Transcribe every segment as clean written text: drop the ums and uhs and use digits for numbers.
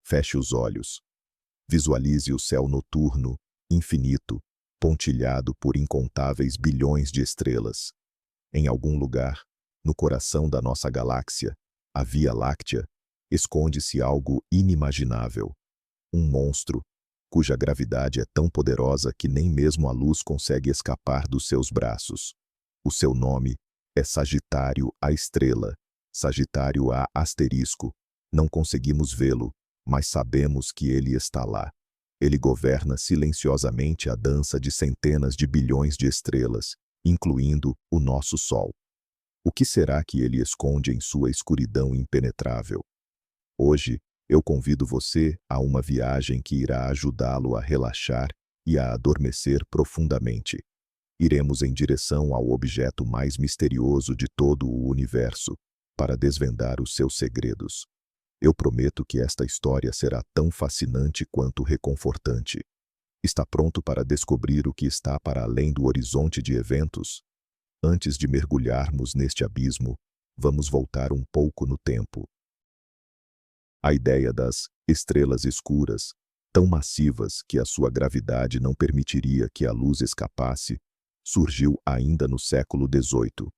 Feche os olhos. Visualize o céu noturno, infinito, pontilhado por incontáveis bilhões de estrelas. Em algum lugar, no coração da nossa galáxia, a Via Láctea, esconde-se algo inimaginável. Um monstro, cuja gravidade é tão poderosa que nem mesmo a luz consegue escapar dos seus braços. O seu nome é Sagitário A Estrela, Sagitário A asterisco. Não conseguimos vê-lo, mas sabemos que ele está lá. Ele governa silenciosamente a dança de centenas de bilhões de estrelas, incluindo o nosso Sol. O que será que ele esconde em sua escuridão impenetrável? Hoje, eu convido você a uma viagem que irá ajudá-lo a relaxar e a adormecer profundamente. Iremos em direção ao objeto mais misterioso de todo o universo, para desvendar os seus segredos. Eu prometo que esta história será tão fascinante quanto reconfortante. Está pronto para descobrir o que está para além do horizonte de eventos? Antes de mergulharmos neste abismo, vamos voltar um pouco no tempo. A ideia das estrelas escuras, tão massivas que a sua gravidade não permitiria que a luz escapasse, surgiu ainda no século XVIII.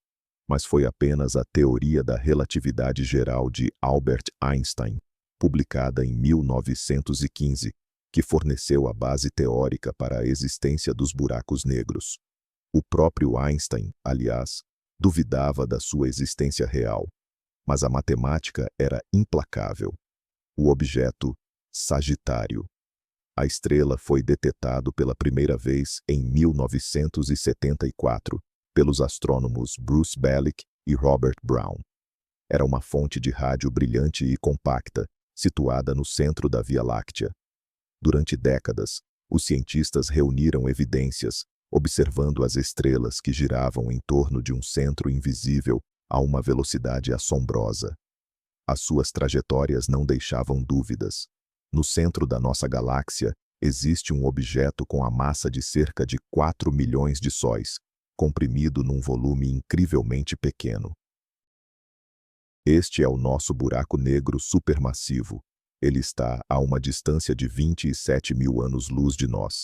Mas foi apenas a teoria da relatividade geral de Albert Einstein, publicada em 1915, que forneceu a base teórica para a existência dos buracos negros. O próprio Einstein, aliás, duvidava da sua existência real, mas a matemática era implacável. O objeto Sagitário. A estrela foi detetado pela primeira vez em 1974 pelos astrônomos Bruce Bellick e Robert Brown. Era uma fonte de rádio brilhante e compacta, situada no centro da Via Láctea. Durante décadas, os cientistas reuniram evidências, observando as estrelas que giravam em torno de um centro invisível a uma velocidade assombrosa. As suas trajetórias não deixavam dúvidas. No centro da nossa galáxia, existe um objeto com a massa de cerca de 4 milhões de sóis, comprimido num volume incrivelmente pequeno. Este é o nosso buraco negro supermassivo. Ele está a uma distância de 27 mil anos-luz de nós.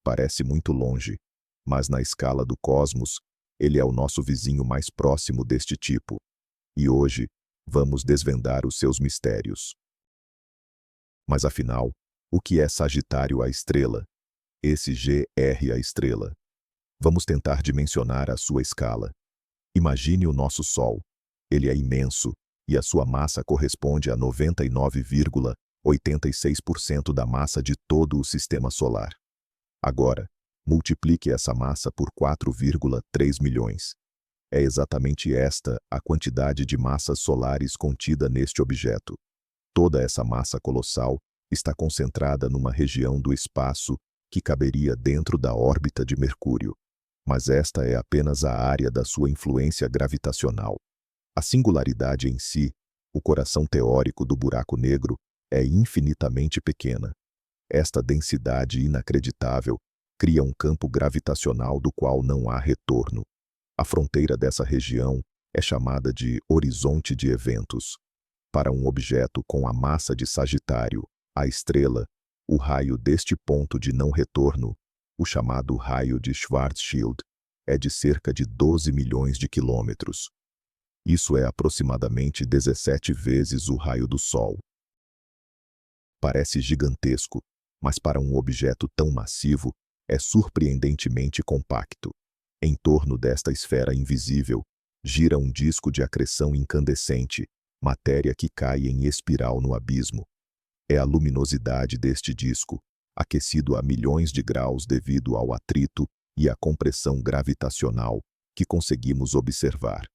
Parece muito longe, mas na escala do cosmos, ele é o nosso vizinho mais próximo deste tipo. E hoje, vamos desvendar os seus mistérios. Mas afinal, o que é Sagitário A Estrela? Esse GR A Estrela. Vamos tentar dimensionar a sua escala. Imagine o nosso Sol. Ele é imenso, e a sua massa corresponde a 99,86% da massa de todo o Sistema Solar. Agora, multiplique essa massa por 4,3 milhões. É exatamente esta a quantidade de massas solares contida neste objeto. Toda essa massa colossal está concentrada numa região do espaço que caberia dentro da órbita de Mercúrio. Mas esta é apenas a área da sua influência gravitacional. A singularidade em si, o coração teórico do buraco negro, é infinitamente pequena. Esta densidade inacreditável cria um campo gravitacional do qual não há retorno. A fronteira dessa região é chamada de horizonte de eventos. Para um objeto com a massa de Sagitário, a estrela, o raio deste ponto de não retorno, o chamado raio de Schwarzschild, é de cerca de 12 milhões de quilômetros. Isso é aproximadamente 17 vezes o raio do Sol. Parece gigantesco, mas para um objeto tão massivo, é surpreendentemente compacto. Em torno desta esfera invisível, gira um disco de acreção incandescente, matéria que cai em espiral no abismo. É a luminosidade deste disco, aquecido a milhões de graus devido ao atrito e à compressão gravitacional, que conseguimos observar.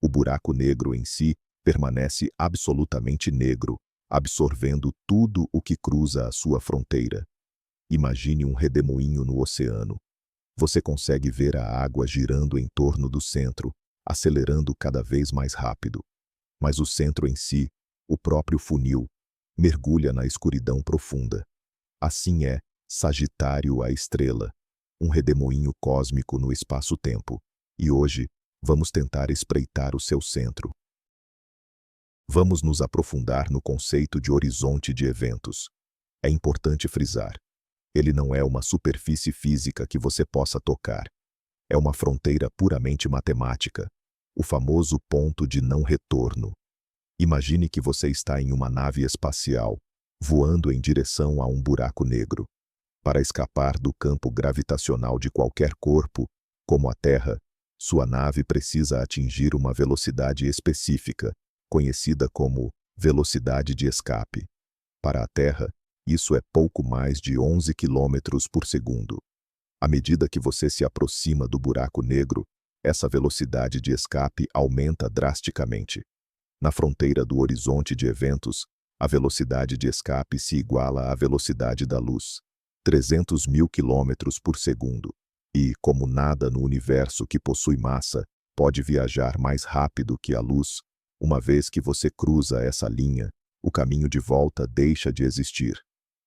O buraco negro em si permanece absolutamente negro, absorvendo tudo o que cruza a sua fronteira. Imagine um redemoinho no oceano. Você consegue ver a água girando em torno do centro, acelerando cada vez mais rápido. Mas o centro em si, o próprio funil, mergulha na escuridão profunda. Assim é Sagitário A Estrela, um redemoinho cósmico no espaço-tempo. E hoje, vamos tentar espreitar o seu centro. Vamos nos aprofundar no conceito de horizonte de eventos. É importante frisar: ele não é uma superfície física que você possa tocar. É uma fronteira puramente matemática, o famoso ponto de não retorno. Imagine que você está em uma nave espacial, voando em direção a um buraco negro. Para escapar do campo gravitacional de qualquer corpo, como a Terra, sua nave precisa atingir uma velocidade específica, conhecida como velocidade de escape. Para a Terra, isso é pouco mais de 11 quilômetros por segundo. À medida que você se aproxima do buraco negro, essa velocidade de escape aumenta drasticamente. Na fronteira do horizonte de eventos, a velocidade de escape se iguala à velocidade da luz, 300 mil quilômetros por segundo. E, como nada no universo que possui massa pode viajar mais rápido que a luz, uma vez que você cruza essa linha, o caminho de volta deixa de existir.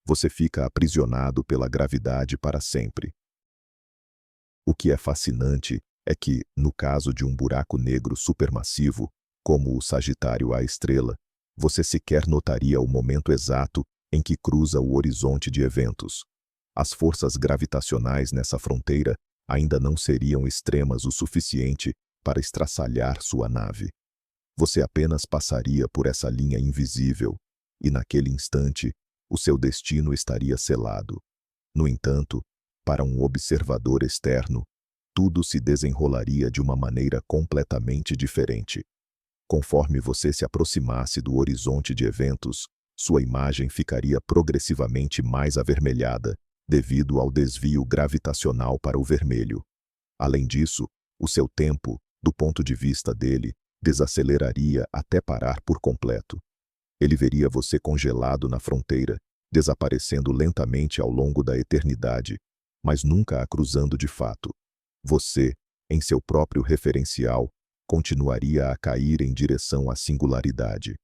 Você fica aprisionado pela gravidade para sempre. O que é fascinante é que, no caso de um buraco negro supermassivo, como o Sagitário A estrela, você sequer notaria o momento exato em que cruza o horizonte de eventos. As forças gravitacionais nessa fronteira ainda não seriam extremas o suficiente para estraçalhar sua nave. Você apenas passaria por essa linha invisível, e naquele instante, o seu destino estaria selado. No entanto, para um observador externo, tudo se desenrolaria de uma maneira completamente diferente. Conforme você se aproximasse do horizonte de eventos, sua imagem ficaria progressivamente mais avermelhada, devido ao desvio gravitacional para o vermelho. Além disso, o seu tempo, do ponto de vista dele, desaceleraria até parar por completo. Ele veria você congelado na fronteira, desaparecendo lentamente ao longo da eternidade, mas nunca a cruzando de fato. Você, em seu próprio referencial, continuaria a cair em direção à singularidade.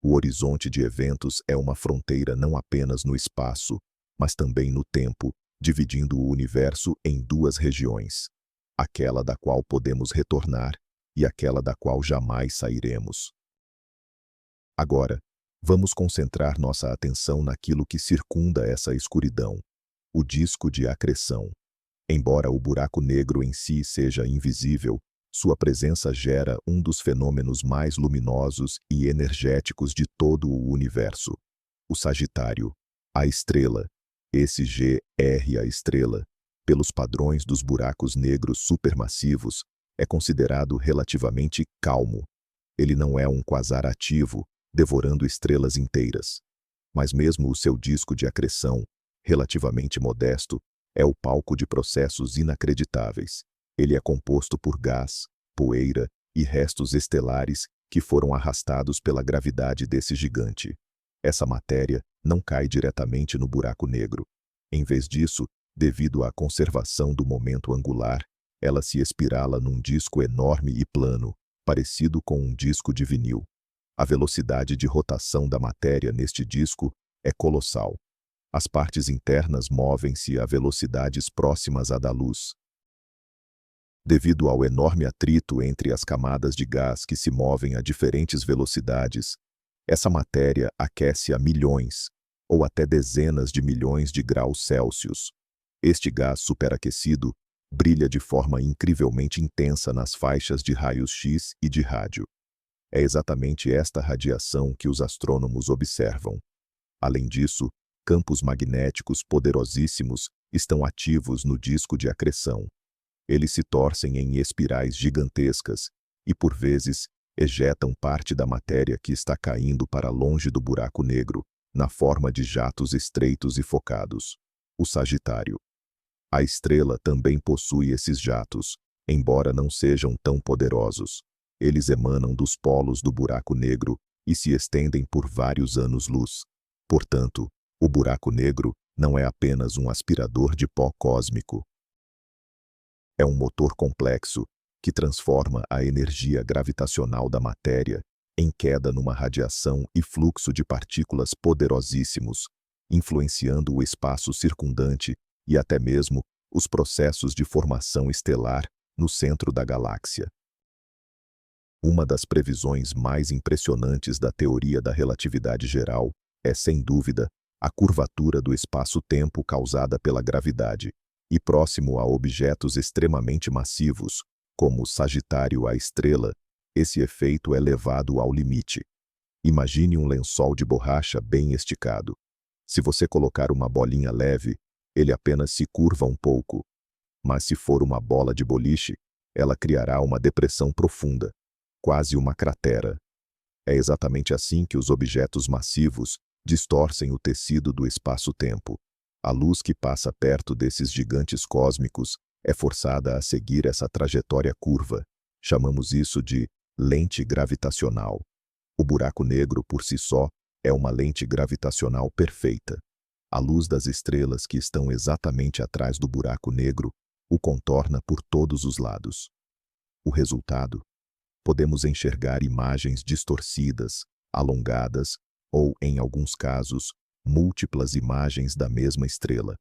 O horizonte de eventos é uma fronteira não apenas no espaço, mas também no tempo, dividindo o universo em duas regiões: aquela da qual podemos retornar e aquela da qual jamais sairemos. Agora, vamos concentrar nossa atenção naquilo que circunda essa escuridão: o disco de acreção. Embora o buraco negro em si seja invisível, sua presença gera um dos fenômenos mais luminosos e energéticos de todo o universo: o Sagitário, a estrela. Esse GR, a estrela, pelos padrões dos buracos negros supermassivos, é considerado relativamente calmo. Ele não é um quasar ativo, devorando estrelas inteiras. Mas mesmo o seu disco de acreção, relativamente modesto, é o palco de processos inacreditáveis. Ele é composto por gás, poeira e restos estelares que foram arrastados pela gravidade desse gigante. Essa matéria não cai diretamente no buraco negro. Em vez disso, devido à conservação do momento angular, ela se espirala num disco enorme e plano, parecido com um disco de vinil. A velocidade de rotação da matéria neste disco é colossal. As partes internas movem-se a velocidades próximas à da luz. Devido ao enorme atrito entre as camadas de gás que se movem a diferentes velocidades, essa matéria aquece a milhões, ou até dezenas de milhões de graus Celsius. Este gás superaquecido brilha de forma incrivelmente intensa nas faixas de raios X e de rádio. É exatamente esta radiação que os astrônomos observam. Além disso, campos magnéticos poderosíssimos estão ativos no disco de acreção. Eles se torcem em espirais gigantescas e, por vezes, ejetam parte da matéria que está caindo para longe do buraco negro, na forma de jatos estreitos e focados. O Sagitário. A estrela também possui esses jatos, embora não sejam tão poderosos. Eles emanam dos polos do buraco negro e se estendem por vários anos-luz. Portanto, o buraco negro não é apenas um aspirador de pó cósmico. É um motor complexo que transforma a energia gravitacional da matéria em queda numa radiação e fluxo de partículas poderosíssimos, influenciando o espaço circundante e até mesmo os processos de formação estelar no centro da galáxia. Uma das previsões mais impressionantes da teoria da relatividade geral é, sem dúvida, a curvatura do espaço-tempo causada pela gravidade, e próximo a objetos extremamente massivos, como Sagitário a estrela, esse efeito é levado ao limite. Imagine um lençol de borracha bem esticado. Se você colocar uma bolinha leve, ele apenas se curva um pouco. Mas se for uma bola de boliche, ela criará uma depressão profunda, quase uma cratera. É exatamente assim que os objetos massivos distorcem o tecido do espaço-tempo. A luz que passa perto desses gigantes cósmicos é forçada a seguir essa trajetória curva. Chamamos isso de lente gravitacional. O buraco negro, por si só, é uma lente gravitacional perfeita. A luz das estrelas que estão exatamente atrás do buraco negro o contorna por todos os lados. O resultado? Podemos enxergar imagens distorcidas, alongadas ou, em alguns casos, múltiplas imagens da mesma estrela.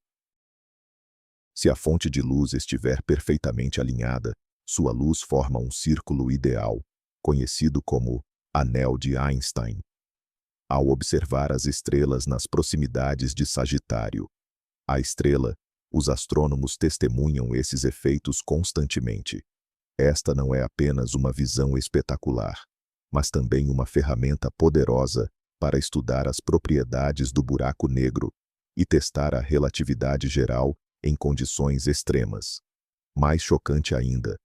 Se a fonte de luz estiver perfeitamente alinhada, sua luz forma um círculo ideal, conhecido como Anel de Einstein. Ao observar as estrelas nas proximidades de Sagitário, a estrela, os astrônomos testemunham esses efeitos constantemente. Esta não é apenas uma visão espetacular, mas também uma ferramenta poderosa para estudar as propriedades do buraco negro e testar a relatividade geral em condições extremas. Mais chocante ainda,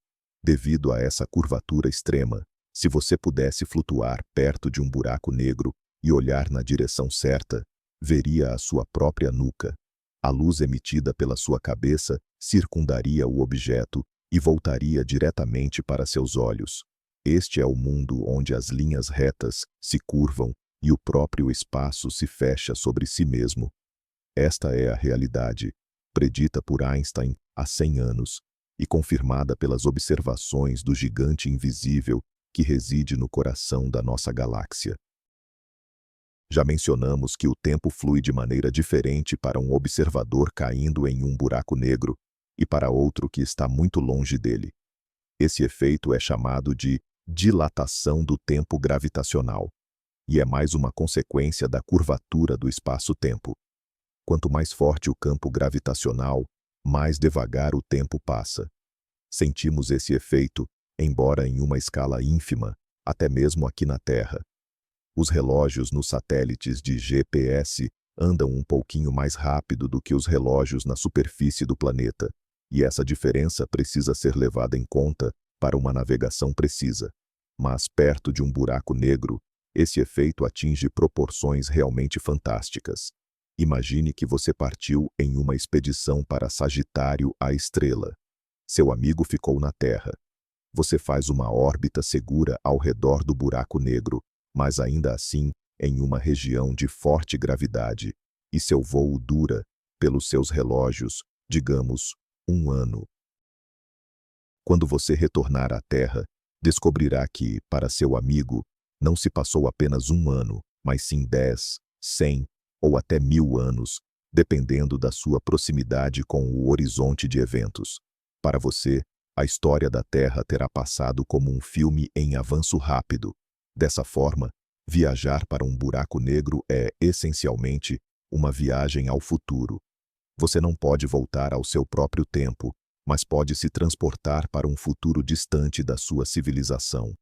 devido a essa curvatura extrema, se você pudesse flutuar perto de um buraco negro e olhar na direção certa, veria a sua própria nuca. A luz emitida pela sua cabeça circundaria o objeto e voltaria diretamente para seus olhos. Este é o mundo onde as linhas retas se curvam e o próprio espaço se fecha sobre si mesmo. Esta é a realidade, predita por Einstein há 100 anos e confirmada pelas observações do gigante invisível que reside no coração da nossa galáxia. Já mencionamos que o tempo flui de maneira diferente para um observador caindo em um buraco negro e para outro que está muito longe dele. Esse efeito é chamado de dilatação do tempo gravitacional, e é mais uma consequência da curvatura do espaço-tempo. Quanto mais forte o campo gravitacional, mais devagar o tempo passa. Sentimos esse efeito, embora em uma escala ínfima, até mesmo aqui na Terra. Os relógios nos satélites de GPS andam um pouquinho mais rápido do que os relógios na superfície do planeta, e essa diferença precisa ser levada em conta para uma navegação precisa. Mas perto de um buraco negro, esse efeito atinge proporções realmente fantásticas. Imagine que você partiu em uma expedição para Sagitário a estrela. Seu amigo ficou na Terra. Você faz uma órbita segura ao redor do buraco negro, mas ainda assim em uma região de forte gravidade, e seu voo dura, pelos seus relógios, digamos, 1 ano. Quando você retornar à Terra, descobrirá que, para seu amigo, não se passou apenas 1 ano, mas sim 10, 100 ou até 1000 anos, dependendo da sua proximidade com o horizonte de eventos. Para você, a história da Terra terá passado como um filme em avanço rápido. Dessa forma, viajar para um buraco negro é, essencialmente, uma viagem ao futuro. Você não pode voltar ao seu próprio tempo, mas pode se transportar para um futuro distante da sua civilização.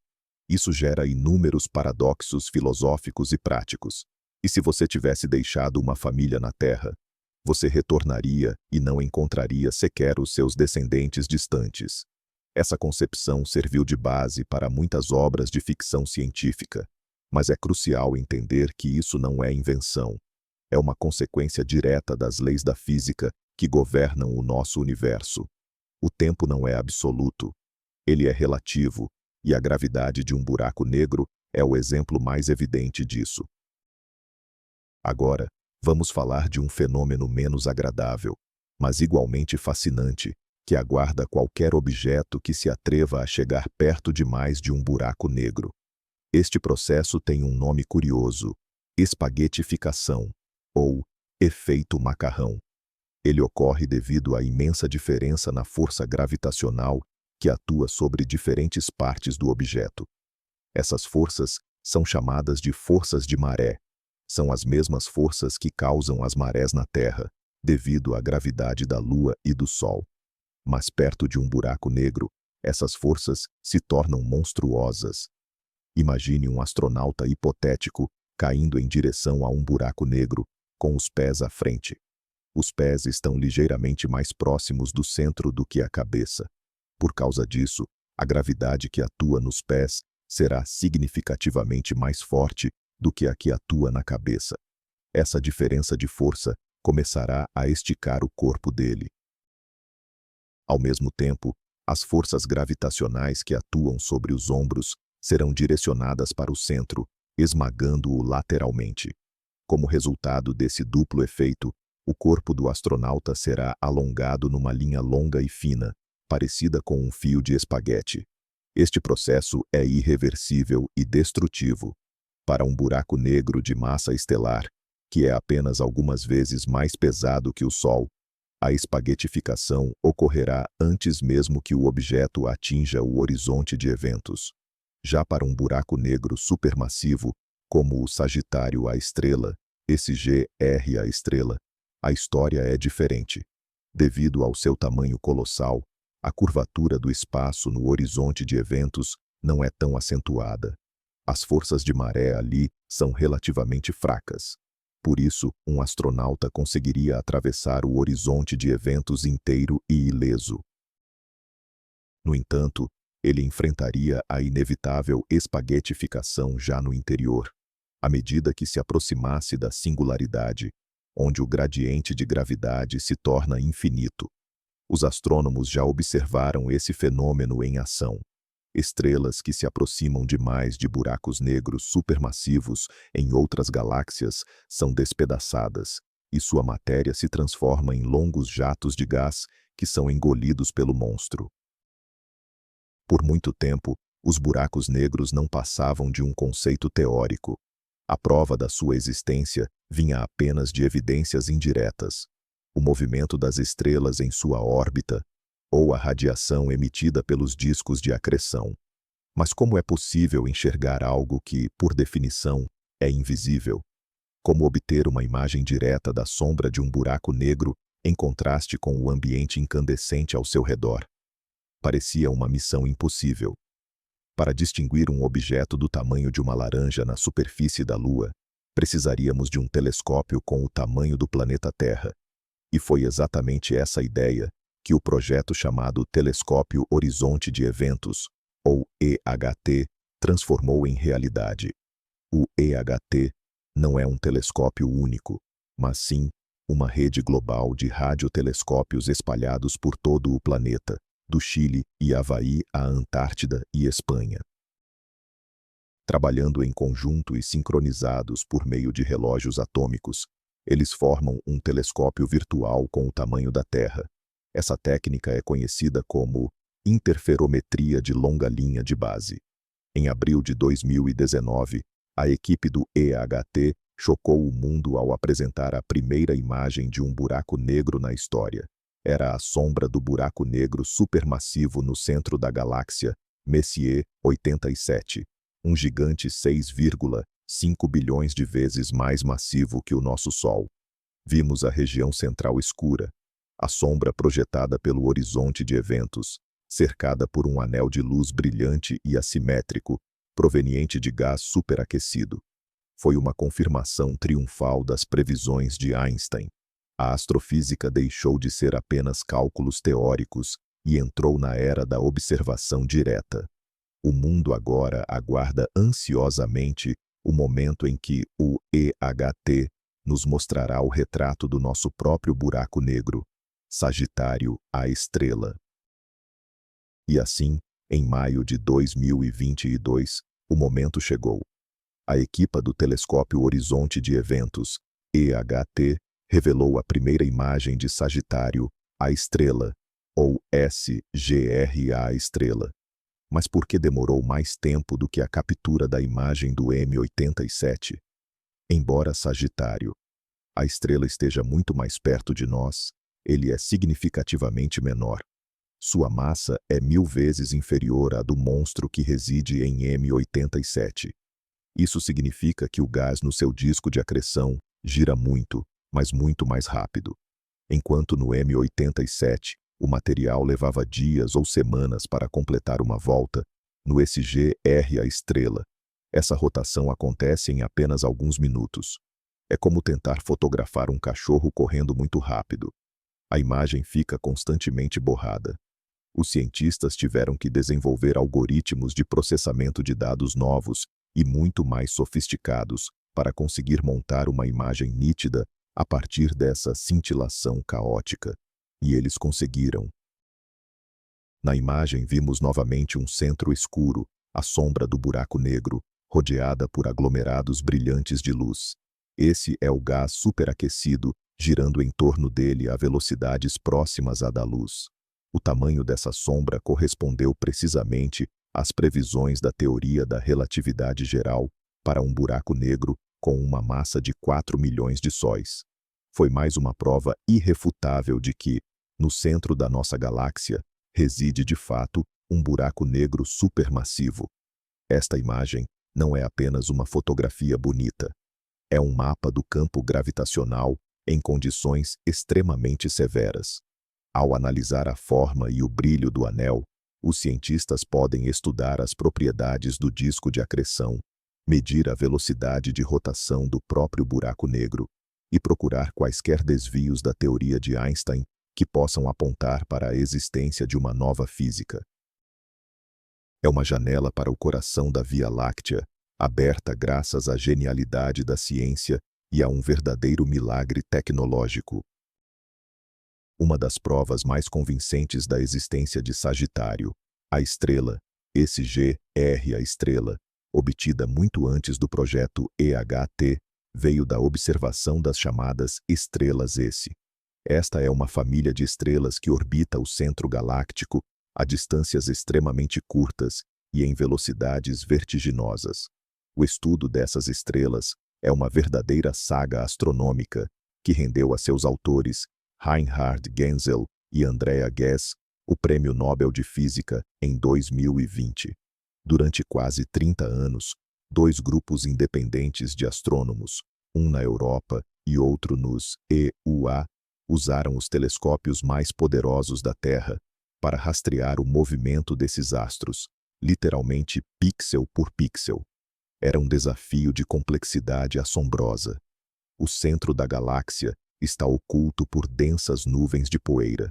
Isso gera inúmeros paradoxos filosóficos e práticos. E se você tivesse deixado uma família na Terra, você retornaria e não encontraria sequer os seus descendentes distantes. Essa concepção serviu de base para muitas obras de ficção científica, mas é crucial entender que isso não é invenção. É uma consequência direta das leis da física que governam o nosso universo. O tempo não é absoluto, ele é relativo, e a gravidade de um buraco negro é o exemplo mais evidente disso. Agora, vamos falar de um fenômeno menos agradável, mas igualmente fascinante, que aguarda qualquer objeto que se atreva a chegar perto demais de um buraco negro. Este processo tem um nome curioso: espaguetificação, ou efeito macarrão. Ele ocorre devido à imensa diferença na força gravitacional que atua sobre diferentes partes do objeto. Essas forças são chamadas de forças de maré. São as mesmas forças que causam as marés na Terra, devido à gravidade da Lua e do Sol. Mas perto de um buraco negro, essas forças se tornam monstruosas. Imagine um astronauta hipotético caindo em direção a um buraco negro, com os pés à frente. Os pés estão ligeiramente mais próximos do centro do que a cabeça. Por causa disso, a gravidade que atua nos pés será significativamente mais forte do que a que atua na cabeça. Essa diferença de força começará a esticar o corpo dele. Ao mesmo tempo, as forças gravitacionais que atuam sobre os ombros serão direcionadas para o centro, esmagando-o lateralmente. Como resultado desse duplo efeito, o corpo do astronauta será alongado numa linha longa e fina, parecida com um fio de espaguete. Este processo é irreversível e destrutivo. Para um buraco negro de massa estelar, que é apenas algumas vezes mais pesado que o Sol, a espaguetificação ocorrerá antes mesmo que o objeto atinja o horizonte de eventos. Já para um buraco negro supermassivo, como o Sagitário A estrela, SGR A estrela, a história é diferente. Devido ao seu tamanho colossal, a curvatura do espaço no horizonte de eventos não é tão acentuada. As forças de maré ali são relativamente fracas. Por isso, um astronauta conseguiria atravessar o horizonte de eventos inteiro e ileso. No entanto, ele enfrentaria a inevitável espaguetificação já no interior, à medida que se aproximasse da singularidade, onde o gradiente de gravidade se torna infinito. Os astrônomos já observaram esse fenômeno em ação. Estrelas que se aproximam demais de buracos negros supermassivos em outras galáxias são despedaçadas, e sua matéria se transforma em longos jatos de gás que são engolidos pelo monstro. Por muito tempo, os buracos negros não passavam de um conceito teórico. A prova da sua existência vinha apenas de evidências indiretas. O movimento das estrelas em sua órbita, ou a radiação emitida pelos discos de acreção. Mas como é possível enxergar algo que, por definição, é invisível? Como obter uma imagem direta da sombra de um buraco negro em contraste com o ambiente incandescente ao seu redor? Parecia uma missão impossível. Para distinguir um objeto do tamanho de uma laranja na superfície da Lua, precisaríamos de um telescópio com o tamanho do planeta Terra. E foi exatamente essa ideia que o projeto chamado Telescópio Horizonte de Eventos, ou EHT, transformou em realidade. O EHT não é um telescópio único, mas sim uma rede global de radiotelescópios espalhados por todo o planeta, do Chile e Havaí à Antártida e Espanha. Trabalhando em conjunto e sincronizados por meio de relógios atômicos, eles formam um telescópio virtual com o tamanho da Terra. Essa técnica é conhecida como interferometria de longa linha de base. Em abril de 2019, a equipe do EHT chocou o mundo ao apresentar a primeira imagem de um buraco negro na história. Era a sombra do buraco negro supermassivo no centro da galáxia Messier 87, um gigante 6,5 bilhões de vezes mais massivo que o nosso Sol. Vimos a região central escura, a sombra projetada pelo horizonte de eventos, cercada por um anel de luz brilhante e assimétrico, proveniente de gás superaquecido. Foi uma confirmação triunfal das previsões de Einstein. A astrofísica deixou de ser apenas cálculos teóricos e entrou na era da observação direta. O mundo agora aguarda ansiosamente o momento em que o EHT nos mostrará o retrato do nosso próprio buraco negro, Sagitário A estrela. E assim, em maio de 2022, o momento chegou. A equipa do Telescópio Horizonte de Eventos, EHT, revelou a primeira imagem de Sagitário A estrela, ou SGR-A estrela. Mas por que demorou mais tempo do que a captura da imagem do M87? Embora Sagitário, a estrela esteja muito mais perto de nós, ele é significativamente menor. Sua massa é 1000 vezes inferior à do monstro que reside em M87. Isso significa que o gás no seu disco de acreção gira muito, mas muito mais rápido. Enquanto no M87, o material levava dias ou semanas para completar uma volta, no SG-R a estrela, essa rotação acontece em apenas alguns minutos. É como tentar fotografar um cachorro correndo muito rápido. A imagem fica constantemente borrada. Os cientistas tiveram que desenvolver algoritmos de processamento de dados novos e muito mais sofisticados para conseguir montar uma imagem nítida a partir dessa cintilação caótica. E eles conseguiram. Na imagem vimos novamente um centro escuro, a sombra do buraco negro, rodeada por aglomerados brilhantes de luz. Esse é o gás superaquecido, girando em torno dele a velocidades próximas à da luz. O tamanho dessa sombra correspondeu precisamente às previsões da teoria da relatividade geral para um buraco negro com uma massa de 4 milhões de sóis. Foi mais uma prova irrefutável de que, no centro da nossa galáxia, reside de fato um buraco negro supermassivo. Esta imagem não é apenas uma fotografia bonita. É um mapa do campo gravitacional em condições extremamente severas. Ao analisar a forma e o brilho do anel, os cientistas podem estudar as propriedades do disco de acreção, medir a velocidade de rotação do próprio buraco negro e procurar quaisquer desvios da teoria de Einstein que possam apontar para a existência de uma nova física. É uma janela para o coração da Via Láctea, aberta graças à genialidade da ciência e a um verdadeiro milagre tecnológico. Uma das provas mais convincentes da existência de Sagitário, a estrela, SG-R a estrela, obtida muito antes do projeto EHT, veio da observação das chamadas estrelas S. Esta é uma família de estrelas que orbita o centro galáctico a distâncias extremamente curtas e em velocidades vertiginosas. O estudo dessas estrelas é uma verdadeira saga astronômica que rendeu a seus autores, Reinhard Genzel e Andrea Ghez, o Prêmio Nobel de Física em 2020. Durante quase 30 anos, 2 grupos independentes de astrônomos, um na Europa e outro nos EUA, usaram os telescópios mais poderosos da Terra para rastrear o movimento desses astros, literalmente pixel por pixel. Era um desafio de complexidade assombrosa. O centro da galáxia está oculto por densas nuvens de poeira.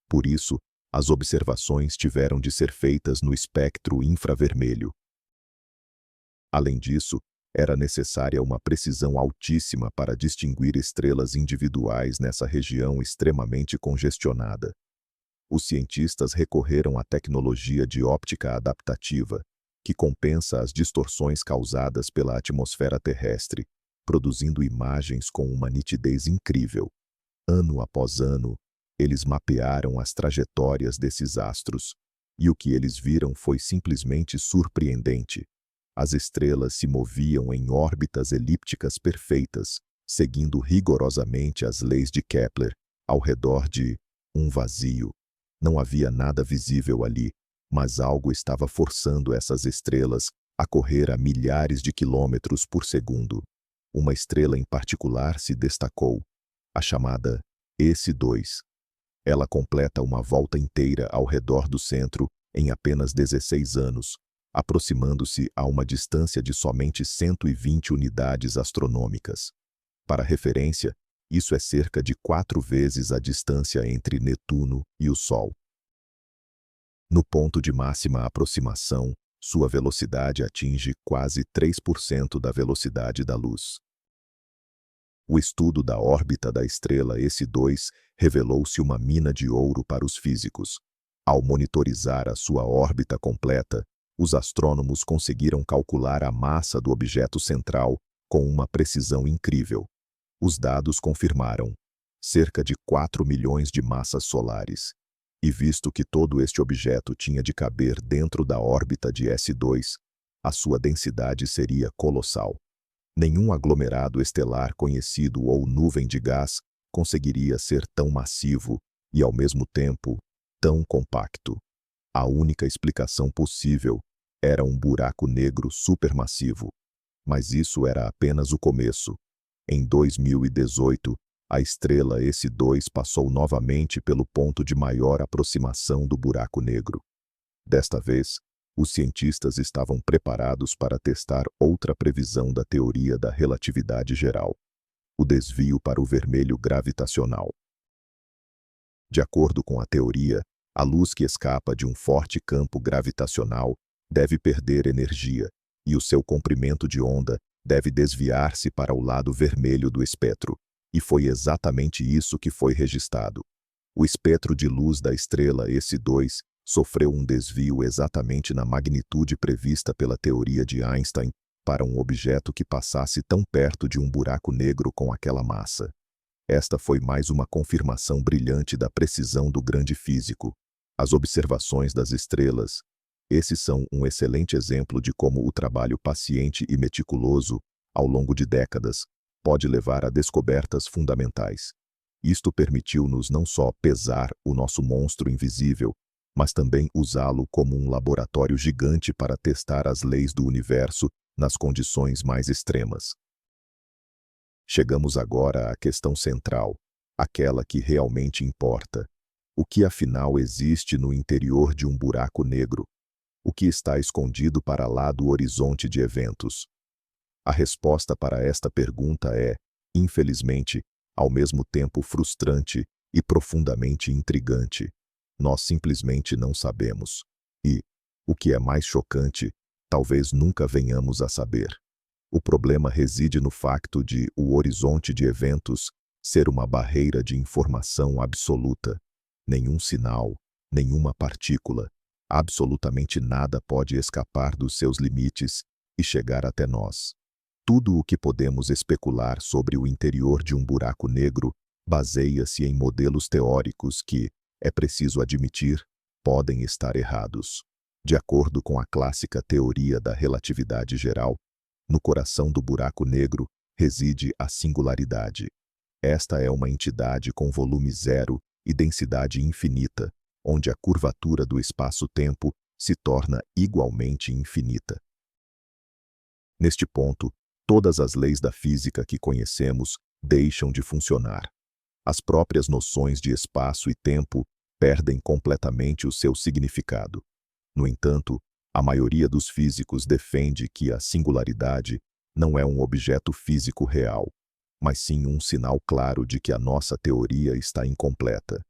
Por isso, as observações tiveram de ser feitas no espectro infravermelho. Além disso, era necessária uma precisão altíssima para distinguir estrelas individuais nessa região extremamente congestionada. Os cientistas recorreram à tecnologia de óptica adaptativa, que compensa as distorções causadas pela atmosfera terrestre, produzindo imagens com uma nitidez incrível. Ano após ano, eles mapearam as trajetórias desses astros, e o que eles viram foi simplesmente surpreendente. As estrelas se moviam em órbitas elípticas perfeitas, seguindo rigorosamente as leis de Kepler, ao redor de um vazio. Não havia nada visível ali, mas algo estava forçando essas estrelas a correr a milhares de quilômetros por segundo. Uma estrela em particular se destacou, a chamada S2. Ela completa uma volta inteira ao redor do centro em apenas 16 anos, aproximando-se a uma distância de somente 120 unidades astronômicas. Para referência, isso é cerca de 4 vezes a distância entre Netuno e o Sol. No ponto de máxima aproximação, sua velocidade atinge quase 3% da velocidade da luz. O estudo da órbita da estrela S2 revelou-se uma mina de ouro para os físicos. Ao monitorizar a sua órbita completa, os astrônomos conseguiram calcular a massa do objeto central com uma precisão incrível. Os dados confirmaram cerca de 4 milhões de massas solares. E visto que todo este objeto tinha de caber dentro da órbita de S2, a sua densidade seria colossal. Nenhum aglomerado estelar conhecido ou nuvem de gás conseguiria ser tão massivo e, ao mesmo tempo, tão compacto. A única explicação possível era um buraco negro supermassivo. Mas isso era apenas o começo. Em 2018, a estrela S2 passou novamente pelo ponto de maior aproximação do buraco negro. Desta vez, os cientistas estavam preparados para testar outra previsão da teoria da relatividade geral: o desvio para o vermelho gravitacional. De acordo com a teoria, a luz que escapa de um forte campo gravitacional deve perder energia, e o seu comprimento de onda deve desviar-se para o lado vermelho do espectro. E foi exatamente isso que foi registrado. O espectro de luz da estrela S2 sofreu um desvio exatamente na magnitude prevista pela teoria de Einstein para um objeto que passasse tão perto de um buraco negro com aquela massa. Esta foi mais uma confirmação brilhante da precisão do grande físico. As observações das estrelas. Esses são um excelente exemplo de como o trabalho paciente e meticuloso, ao longo de décadas, pode levar a descobertas fundamentais. Isto permitiu-nos não só pesar o nosso monstro invisível, mas também usá-lo como um laboratório gigante para testar as leis do universo nas condições mais extremas. Chegamos agora à questão central, aquela que realmente importa. O que afinal existe no interior de um buraco negro? O que está escondido para lá do horizonte de eventos? A resposta para esta pergunta é, infelizmente, ao mesmo tempo frustrante e profundamente intrigante. Nós simplesmente não sabemos. E, o que é mais chocante, talvez nunca venhamos a saber. O problema reside no facto de o horizonte de eventos ser uma barreira de informação absoluta. Nenhum sinal, nenhuma partícula, absolutamente nada pode escapar dos seus limites e chegar até nós. Tudo o que podemos especular sobre o interior de um buraco negro baseia-se em modelos teóricos que, é preciso admitir, podem estar errados. De acordo com a clássica teoria da relatividade geral, no coração do buraco negro reside a singularidade. Esta é uma entidade com volume zero e densidade infinita, onde a curvatura do espaço-tempo se torna igualmente infinita. Neste ponto, todas as leis da física que conhecemos deixam de funcionar. As próprias noções de espaço e tempo perdem completamente o seu significado. No entanto, a maioria dos físicos defende que a singularidade não é um objeto físico real, mas sim um sinal claro de que a nossa teoria está incompleta.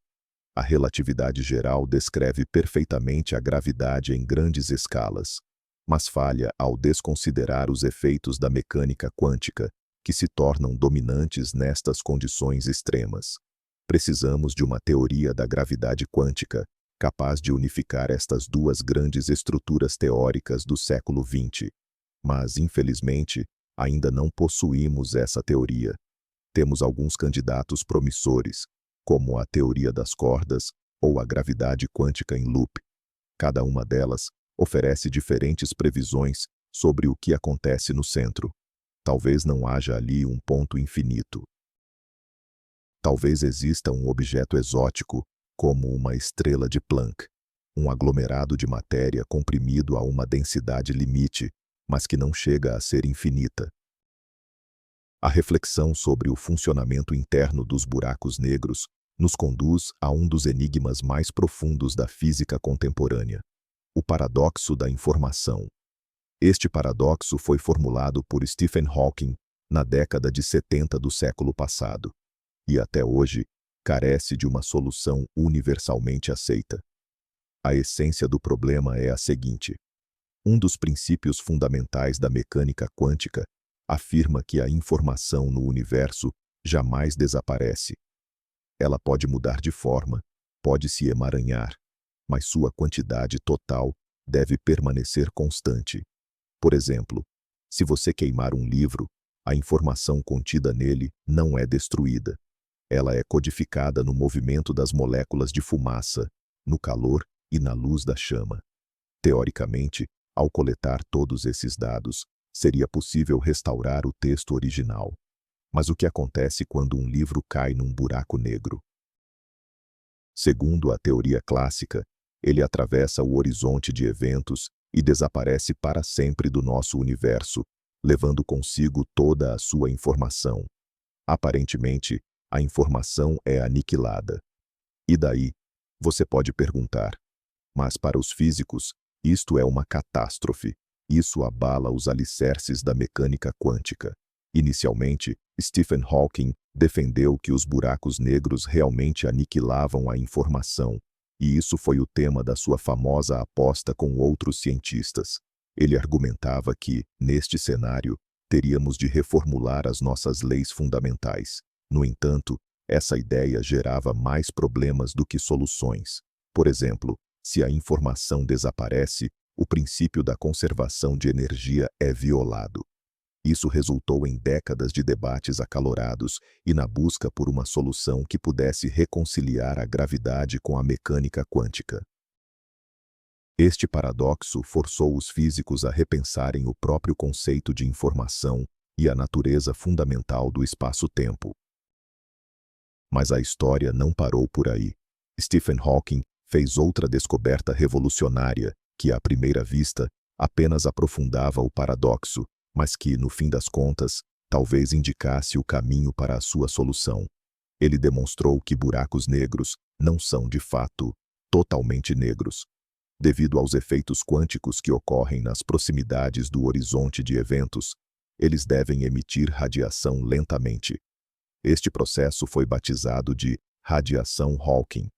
A relatividade geral descreve perfeitamente a gravidade em grandes escalas, mas falha ao desconsiderar os efeitos da mecânica quântica, que se tornam dominantes nestas condições extremas. Precisamos de uma teoria da gravidade quântica, capaz de unificar estas duas grandes estruturas teóricas do século XX. Mas, infelizmente, ainda não possuímos essa teoria. Temos alguns candidatos promissores, como a teoria das cordas ou a gravidade quântica em loop. Cada uma delas oferece diferentes previsões sobre o que acontece no centro. Talvez não haja ali um ponto infinito. Talvez exista um objeto exótico, como uma estrela de Planck, um aglomerado de matéria comprimido a uma densidade limite, mas que não chega a ser infinita. A reflexão sobre o funcionamento interno dos buracos negros nos conduz a um dos enigmas mais profundos da física contemporânea: o paradoxo da informação. Este paradoxo foi formulado por Stephen Hawking na década de 70 do século passado, e até hoje carece de uma solução universalmente aceita. A essência do problema é a seguinte: um dos princípios fundamentais da mecânica quântica afirma que a informação no universo jamais desaparece. Ela pode mudar de forma, pode se emaranhar, mas sua quantidade total deve permanecer constante. Por exemplo, se você queimar um livro, a informação contida nele não é destruída. Ela é codificada no movimento das moléculas de fumaça, no calor e na luz da chama. Teoricamente, ao coletar todos esses dados, seria possível restaurar o texto original. Mas o que acontece quando um livro cai num buraco negro? Segundo a teoria clássica, ele atravessa o horizonte de eventos e desaparece para sempre do nosso universo, levando consigo toda a sua informação. Aparentemente, a informação é aniquilada. E daí? Você pode perguntar. Mas para os físicos, isto é uma catástrofe. Isso abala os alicerces da mecânica quântica. Inicialmente, Stephen Hawking defendeu que os buracos negros realmente aniquilavam a informação, e isso foi o tema da sua famosa aposta com outros cientistas. Ele argumentava que, neste cenário, teríamos de reformular as nossas leis fundamentais. No entanto, essa ideia gerava mais problemas do que soluções. Por exemplo, se a informação desaparece, o princípio da conservação de energia é violado. Isso resultou em décadas de debates acalorados e na busca por uma solução que pudesse reconciliar a gravidade com a mecânica quântica. Este paradoxo forçou os físicos a repensarem o próprio conceito de informação e a natureza fundamental do espaço-tempo. Mas a história não parou por aí. Stephen Hawking fez outra descoberta revolucionária que, à primeira vista, apenas aprofundava o paradoxo, mas que, no fim das contas, talvez indicasse o caminho para a sua solução. Ele demonstrou que buracos negros não são, de fato, totalmente negros. Devido aos efeitos quânticos que ocorrem nas proximidades do horizonte de eventos, eles devem emitir radiação lentamente. Este processo foi batizado de radiação Hawking.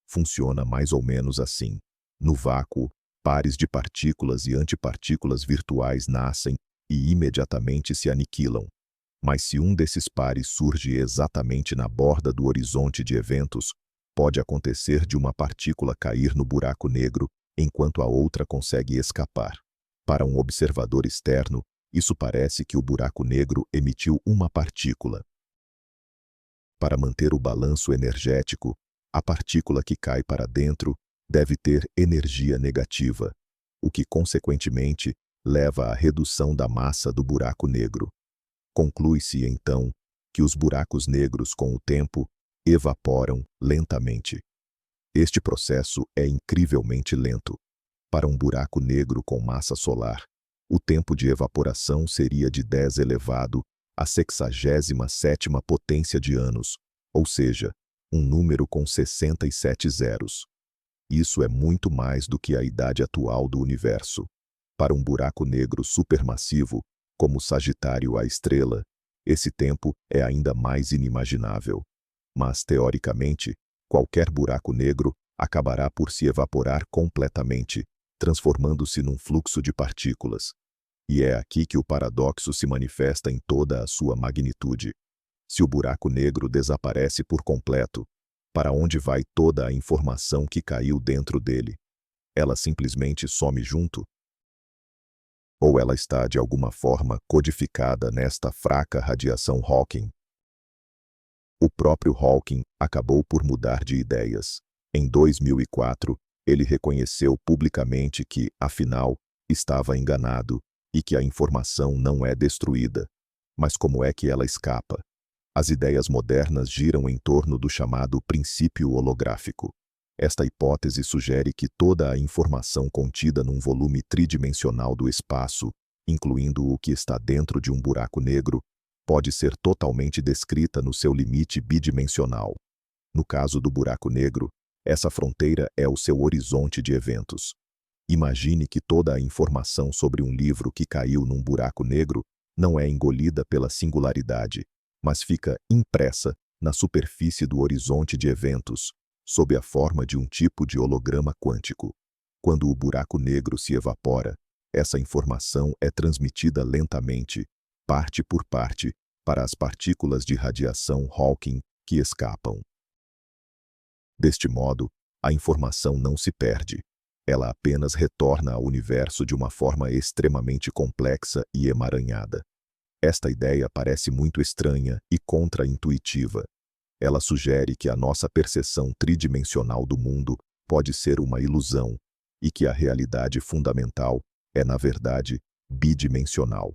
Funciona mais ou menos assim. No vácuo, pares de partículas e antipartículas virtuais nascem e imediatamente se aniquilam. Mas se um desses pares surge exatamente na borda do horizonte de eventos, pode acontecer de uma partícula cair no buraco negro enquanto a outra consegue escapar. Para um observador externo, isso parece que o buraco negro emitiu uma partícula. Para manter o balanço energético, a partícula que cai para dentro deve ter energia negativa, o que, consequentemente, leva à redução da massa do buraco negro. Conclui-se, então, que os buracos negros, com o tempo, evaporam lentamente. Este processo é incrivelmente lento. Para um buraco negro com massa solar, o tempo de evaporação seria de 10 elevado à 67ª potência de anos, ou seja, um número com 67 zeros. Isso é muito mais do que a idade atual do universo. Para um buraco negro supermassivo, como Sagitário a estrela, esse tempo é ainda mais inimaginável. Mas, teoricamente, qualquer buraco negro acabará por se evaporar completamente, transformando-se num fluxo de partículas. E é aqui que o paradoxo se manifesta em toda a sua magnitude. Se o buraco negro desaparece por completo, para onde vai toda a informação que caiu dentro dele? Ela simplesmente some junto? Ou ela está de alguma forma codificada nesta fraca radiação Hawking? O próprio Hawking acabou por mudar de ideias. Em 2004, ele reconheceu publicamente que, afinal, estava enganado e que a informação não é destruída. Mas como é que ela escapa? As ideias modernas giram em torno do chamado princípio holográfico. Esta hipótese sugere que toda a informação contida num volume tridimensional do espaço, incluindo o que está dentro de um buraco negro, pode ser totalmente descrita no seu limite bidimensional. No caso do buraco negro, essa fronteira é o seu horizonte de eventos. Imagine que toda a informação sobre um livro que caiu num buraco negro não é engolida pela singularidade, mas fica impressa na superfície do horizonte de eventos, sob a forma de um tipo de holograma quântico. Quando o buraco negro se evapora, essa informação é transmitida lentamente, parte por parte, para as partículas de radiação Hawking que escapam. Deste modo, a informação não se perde. Ela apenas retorna ao universo de uma forma extremamente complexa e emaranhada. Esta ideia parece muito estranha e contra-intuitiva. Ela sugere que a nossa percepção tridimensional do mundo pode ser uma ilusão e que a realidade fundamental é, na verdade, bidimensional.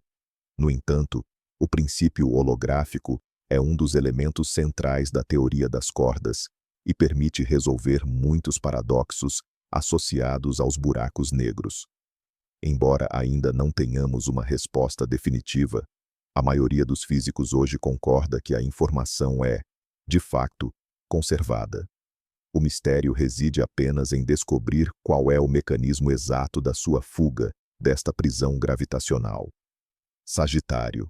No entanto, o princípio holográfico é um dos elementos centrais da teoria das cordas e permite resolver muitos paradoxos associados aos buracos negros. Embora ainda não tenhamos uma resposta definitiva, a maioria dos físicos hoje concorda que a informação é, de fato, conservada. O mistério reside apenas em descobrir qual é o mecanismo exato da sua fuga desta prisão gravitacional. Sagitário.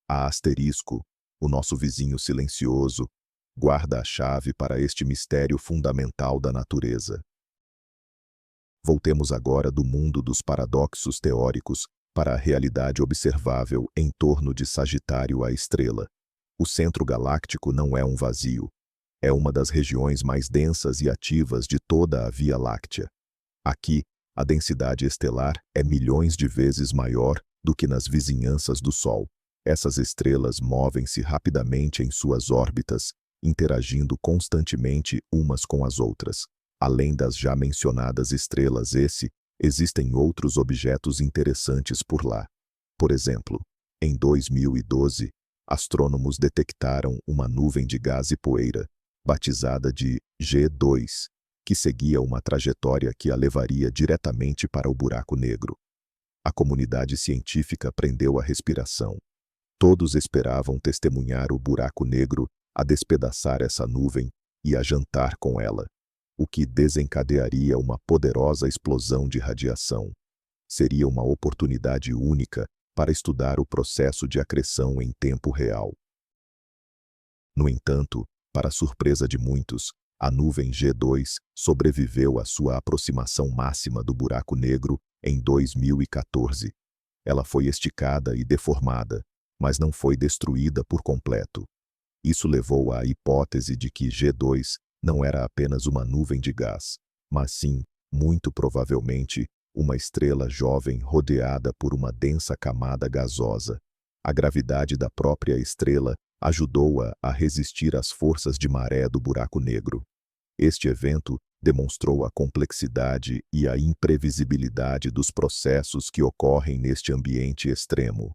A asterisco, o nosso vizinho silencioso, guarda a chave para este mistério fundamental da natureza. Voltemos agora do mundo dos paradoxos teóricos para a realidade observável em torno de Sagitário, a estrela. O centro galáctico não é um vazio. É uma das regiões mais densas e ativas de toda a Via Láctea. Aqui, a densidade estelar é milhões de vezes maior do que nas vizinhanças do Sol. Essas estrelas movem-se rapidamente em suas órbitas, interagindo constantemente umas com as outras. Além das já mencionadas estrelas, existem outros objetos interessantes por lá. Por exemplo, em 2012, astrônomos detectaram uma nuvem de gás e poeira, batizada de G2, que seguia uma trajetória que a levaria diretamente para o buraco negro. A comunidade científica prendeu a respiração. Todos esperavam testemunhar o buraco negro a despedaçar essa nuvem e a jantar com ela, o que desencadearia uma poderosa explosão de radiação. Seria uma oportunidade única para estudar o processo de acreção em tempo real. No entanto, para surpresa de muitos, a nuvem G2 sobreviveu à sua aproximação máxima do buraco negro em 2014. Ela foi esticada e deformada, mas não foi destruída por completo. Isso levou à hipótese de que G2 não era apenas uma nuvem de gás, mas sim, muito provavelmente, uma estrela jovem rodeada por uma densa camada gasosa. A gravidade da própria estrela ajudou-a a resistir às forças de maré do buraco negro. Este evento demonstrou a complexidade e a imprevisibilidade dos processos que ocorrem neste ambiente extremo.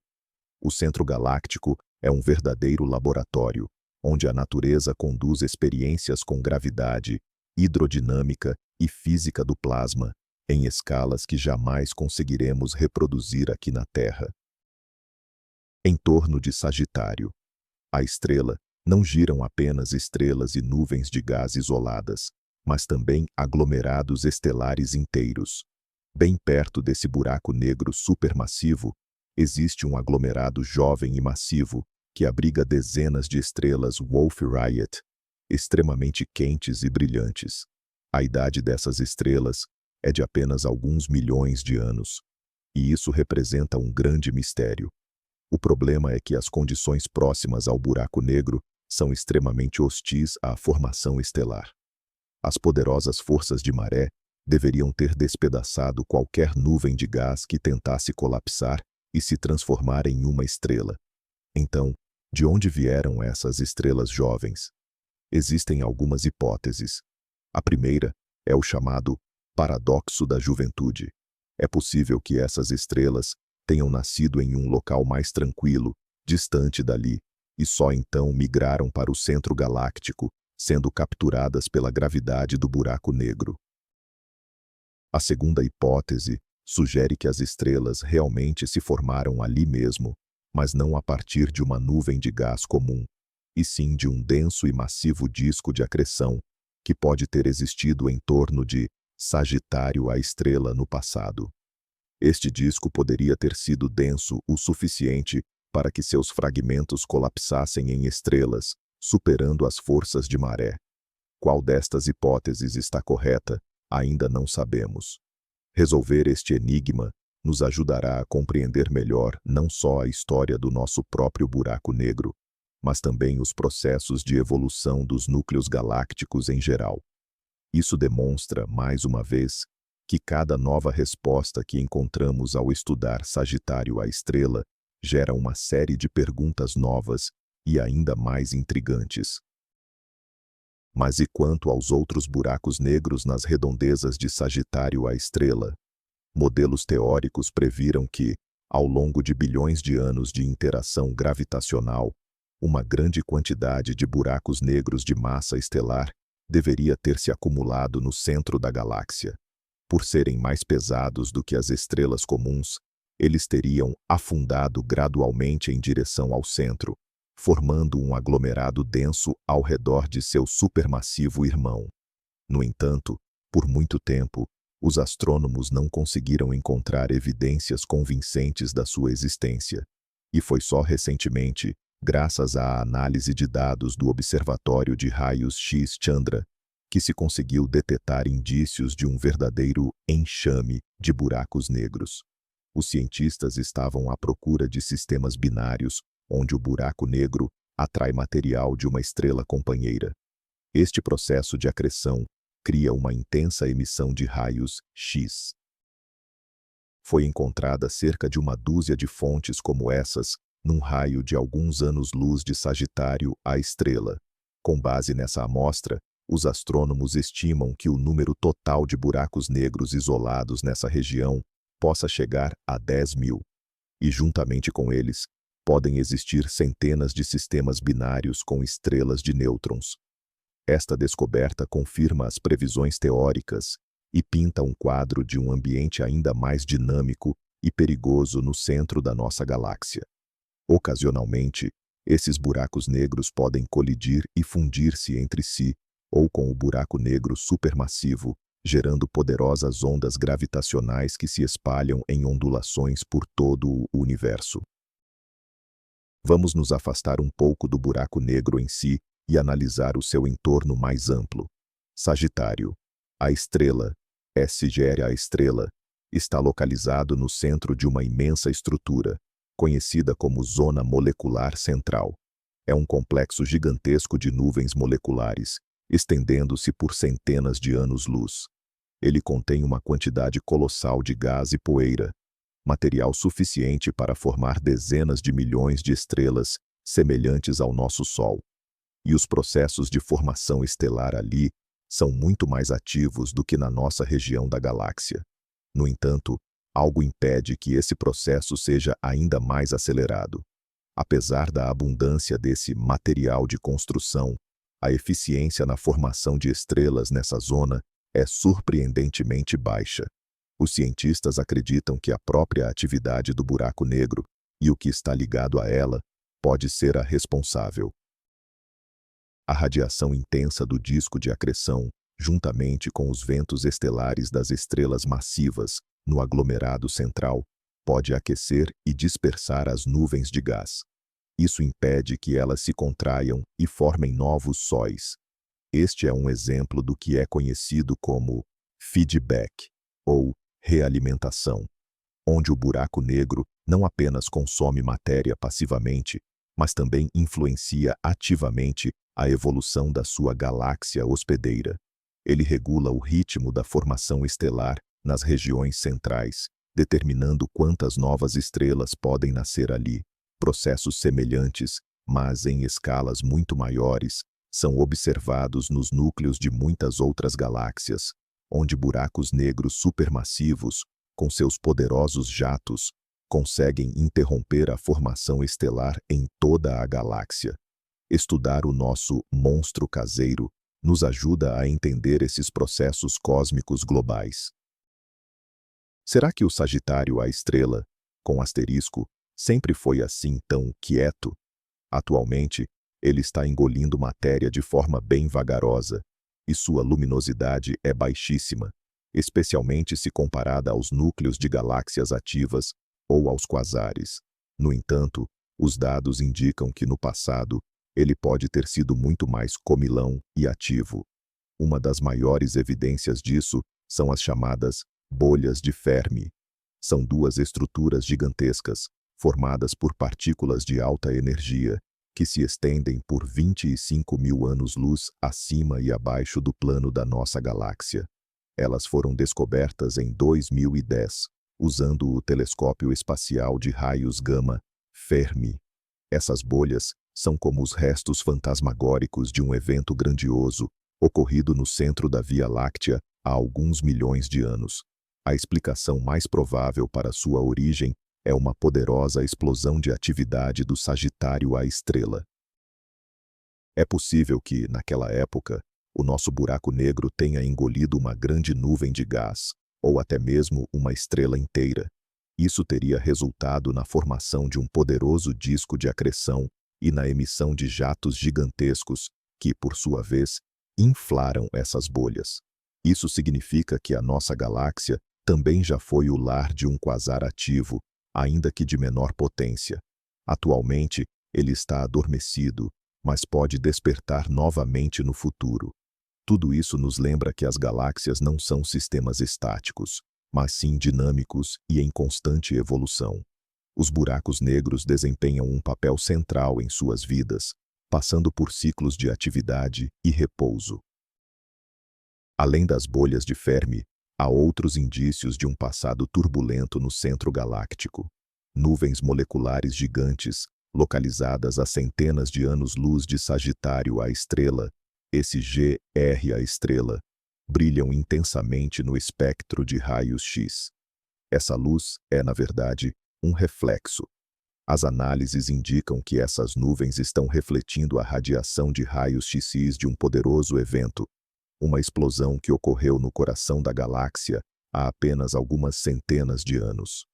O centro galáctico é um verdadeiro laboratório, onde a natureza conduz experiências com gravidade, hidrodinâmica e física do plasma, em escalas que jamais conseguiremos reproduzir aqui na Terra. Em torno de Sagitário, a estrela, não giram apenas estrelas e nuvens de gás isoladas, mas também aglomerados estelares inteiros. Bem perto desse buraco negro supermassivo, existe um aglomerado jovem e massivo que abriga dezenas de estrelas Wolf-Rayet, extremamente quentes e brilhantes. A idade dessas estrelas é de apenas alguns milhões de anos, e isso representa um grande mistério. O problema é que as condições próximas ao buraco negro são extremamente hostis à formação estelar. As poderosas forças de maré deveriam ter despedaçado qualquer nuvem de gás que tentasse colapsar e se transformar em uma estrela. Então, de onde vieram essas estrelas jovens? Existem algumas hipóteses. A primeira é o chamado paradoxo da juventude. É possível que essas estrelas tenham nascido em um local mais tranquilo, distante dali, e só então migraram para o centro galáctico, sendo capturadas pela gravidade do buraco negro. A segunda hipótese sugere que as estrelas realmente se formaram ali mesmo, mas não a partir de uma nuvem de gás comum, e sim de um denso e massivo disco de acreção que pode ter existido em torno de Sagitário, a estrela, no passado. Este disco poderia ter sido denso o suficiente para que seus fragmentos colapsassem em estrelas, superando as forças de maré. Qual destas hipóteses está correta, ainda não sabemos. Resolver este enigma nos ajudará a compreender melhor não só a história do nosso próprio buraco negro, mas também os processos de evolução dos núcleos galácticos em geral. Isso demonstra, mais uma vez, que cada nova resposta que encontramos ao estudar Sagitário, a estrela, gera uma série de perguntas novas e ainda mais intrigantes. Mas e quanto aos outros buracos negros nas redondezas de Sagitário, a estrela? Modelos teóricos previram que, ao longo de bilhões de anos de interação gravitacional, uma grande quantidade de buracos negros de massa estelar deveria ter se acumulado no centro da galáxia. Por serem mais pesados do que as estrelas comuns, eles teriam afundado gradualmente em direção ao centro, formando um aglomerado denso ao redor de seu supermassivo irmão. No entanto, por muito tempo, os astrônomos não conseguiram encontrar evidências convincentes da sua existência. E foi só recentemente, graças à análise de dados do Observatório de Raios-X Chandra, que se conseguiu detectar indícios de um verdadeiro enxame de buracos negros. Os cientistas estavam à procura de sistemas binários, onde o buraco negro atrai material de uma estrela companheira. Este processo de acreção cria uma intensa emissão de raios X. Foi encontrada cerca de uma dúzia de fontes como essas, num raio de alguns anos-luz de Sagitário à estrela. Com base nessa amostra, os astrônomos estimam que o número total de buracos negros isolados nessa região possa chegar a 10.000. E juntamente com eles, podem existir centenas de sistemas binários com estrelas de nêutrons. Esta descoberta confirma as previsões teóricas e pinta um quadro de um ambiente ainda mais dinâmico e perigoso no centro da nossa galáxia. Ocasionalmente, esses buracos negros podem colidir e fundir-se entre si, ou com o buraco negro supermassivo, gerando poderosas ondas gravitacionais que se espalham em ondulações por todo o universo. Vamos nos afastar um pouco do buraco negro em si e analisar o seu entorno mais amplo. Sagitário. A estrela, SGR a estrela, está localizado no centro de uma imensa estrutura, conhecida como Zona Molecular Central. É um complexo gigantesco de nuvens moleculares, estendendo-se por centenas de anos-luz. Ele contém uma quantidade colossal de gás e poeira, material suficiente para formar dezenas de milhões de estrelas semelhantes ao nosso Sol. E os processos de formação estelar ali são muito mais ativos do que na nossa região da galáxia. No entanto, algo impede que esse processo seja ainda mais acelerado. Apesar da abundância desse material de construção, a eficiência na formação de estrelas nessa zona é surpreendentemente baixa. Os cientistas acreditam que a própria atividade do buraco negro e o que está ligado a ela pode ser a responsável. A radiação intensa do disco de acreção, juntamente com os ventos estelares das estrelas massivas no aglomerado central, pode aquecer e dispersar as nuvens de gás. Isso impede que elas se contraiam e formem novos sóis. Este é um exemplo do que é conhecido como feedback, ou realimentação, onde o buraco negro não apenas consome matéria passivamente, mas também influencia ativamente a evolução da sua galáxia hospedeira. Ele regula o ritmo da formação estelar nas regiões centrais, determinando quantas novas estrelas podem nascer ali. Processos semelhantes, mas em escalas muito maiores, são observados nos núcleos de muitas outras galáxias, onde buracos negros supermassivos, com seus poderosos jatos, conseguem interromper a formação estelar em toda a galáxia. Estudar o nosso monstro caseiro nos ajuda a entender esses processos cósmicos globais. Será que o Sagitário a estrela, com asterisco, sempre foi assim tão quieto? Atualmente, ele está engolindo matéria de forma bem vagarosa, e sua luminosidade é baixíssima, especialmente se comparada aos núcleos de galáxias ativas ou aos quasares. No entanto, os dados indicam que no passado, ele pode ter sido muito mais comilão e ativo. Uma das maiores evidências disso são as chamadas bolhas de Fermi. São duas estruturas gigantescas, formadas por partículas de alta energia, que se estendem por 25.000 anos-luz acima e abaixo do plano da nossa galáxia. Elas foram descobertas em 2010, usando o telescópio espacial de raios gama, Fermi. Essas bolhas são como os restos fantasmagóricos de um evento grandioso, ocorrido no centro da Via Láctea há alguns milhões de anos. A explicação mais provável para sua origem é uma poderosa explosão de atividade do Sagitário à estrela. É possível que, naquela época, o nosso buraco negro tenha engolido uma grande nuvem de gás, ou até mesmo uma estrela inteira. Isso teria resultado na formação de um poderoso disco de acreção e na emissão de jatos gigantescos que, por sua vez, inflaram essas bolhas. Isso significa que a nossa galáxia também já foi o lar de um quasar ativo, ainda que de menor potência. Atualmente, ele está adormecido, mas pode despertar novamente no futuro. Tudo isso nos lembra que as galáxias não são sistemas estáticos, mas sim dinâmicos e em constante evolução. Os buracos negros desempenham um papel central em suas vidas, passando por ciclos de atividade e repouso. Além das bolhas de Fermi, há outros indícios de um passado turbulento no centro galáctico. Nuvens moleculares gigantes, localizadas a centenas de anos-luz de Sagitário à estrela, esse GR a estrela, brilham intensamente no espectro de raios X. Essa luz é, na verdade, um reflexo. As análises indicam que essas nuvens estão refletindo a radiação de raios X de um poderoso evento, uma explosão que ocorreu no coração da galáxia há apenas algumas centenas de anos.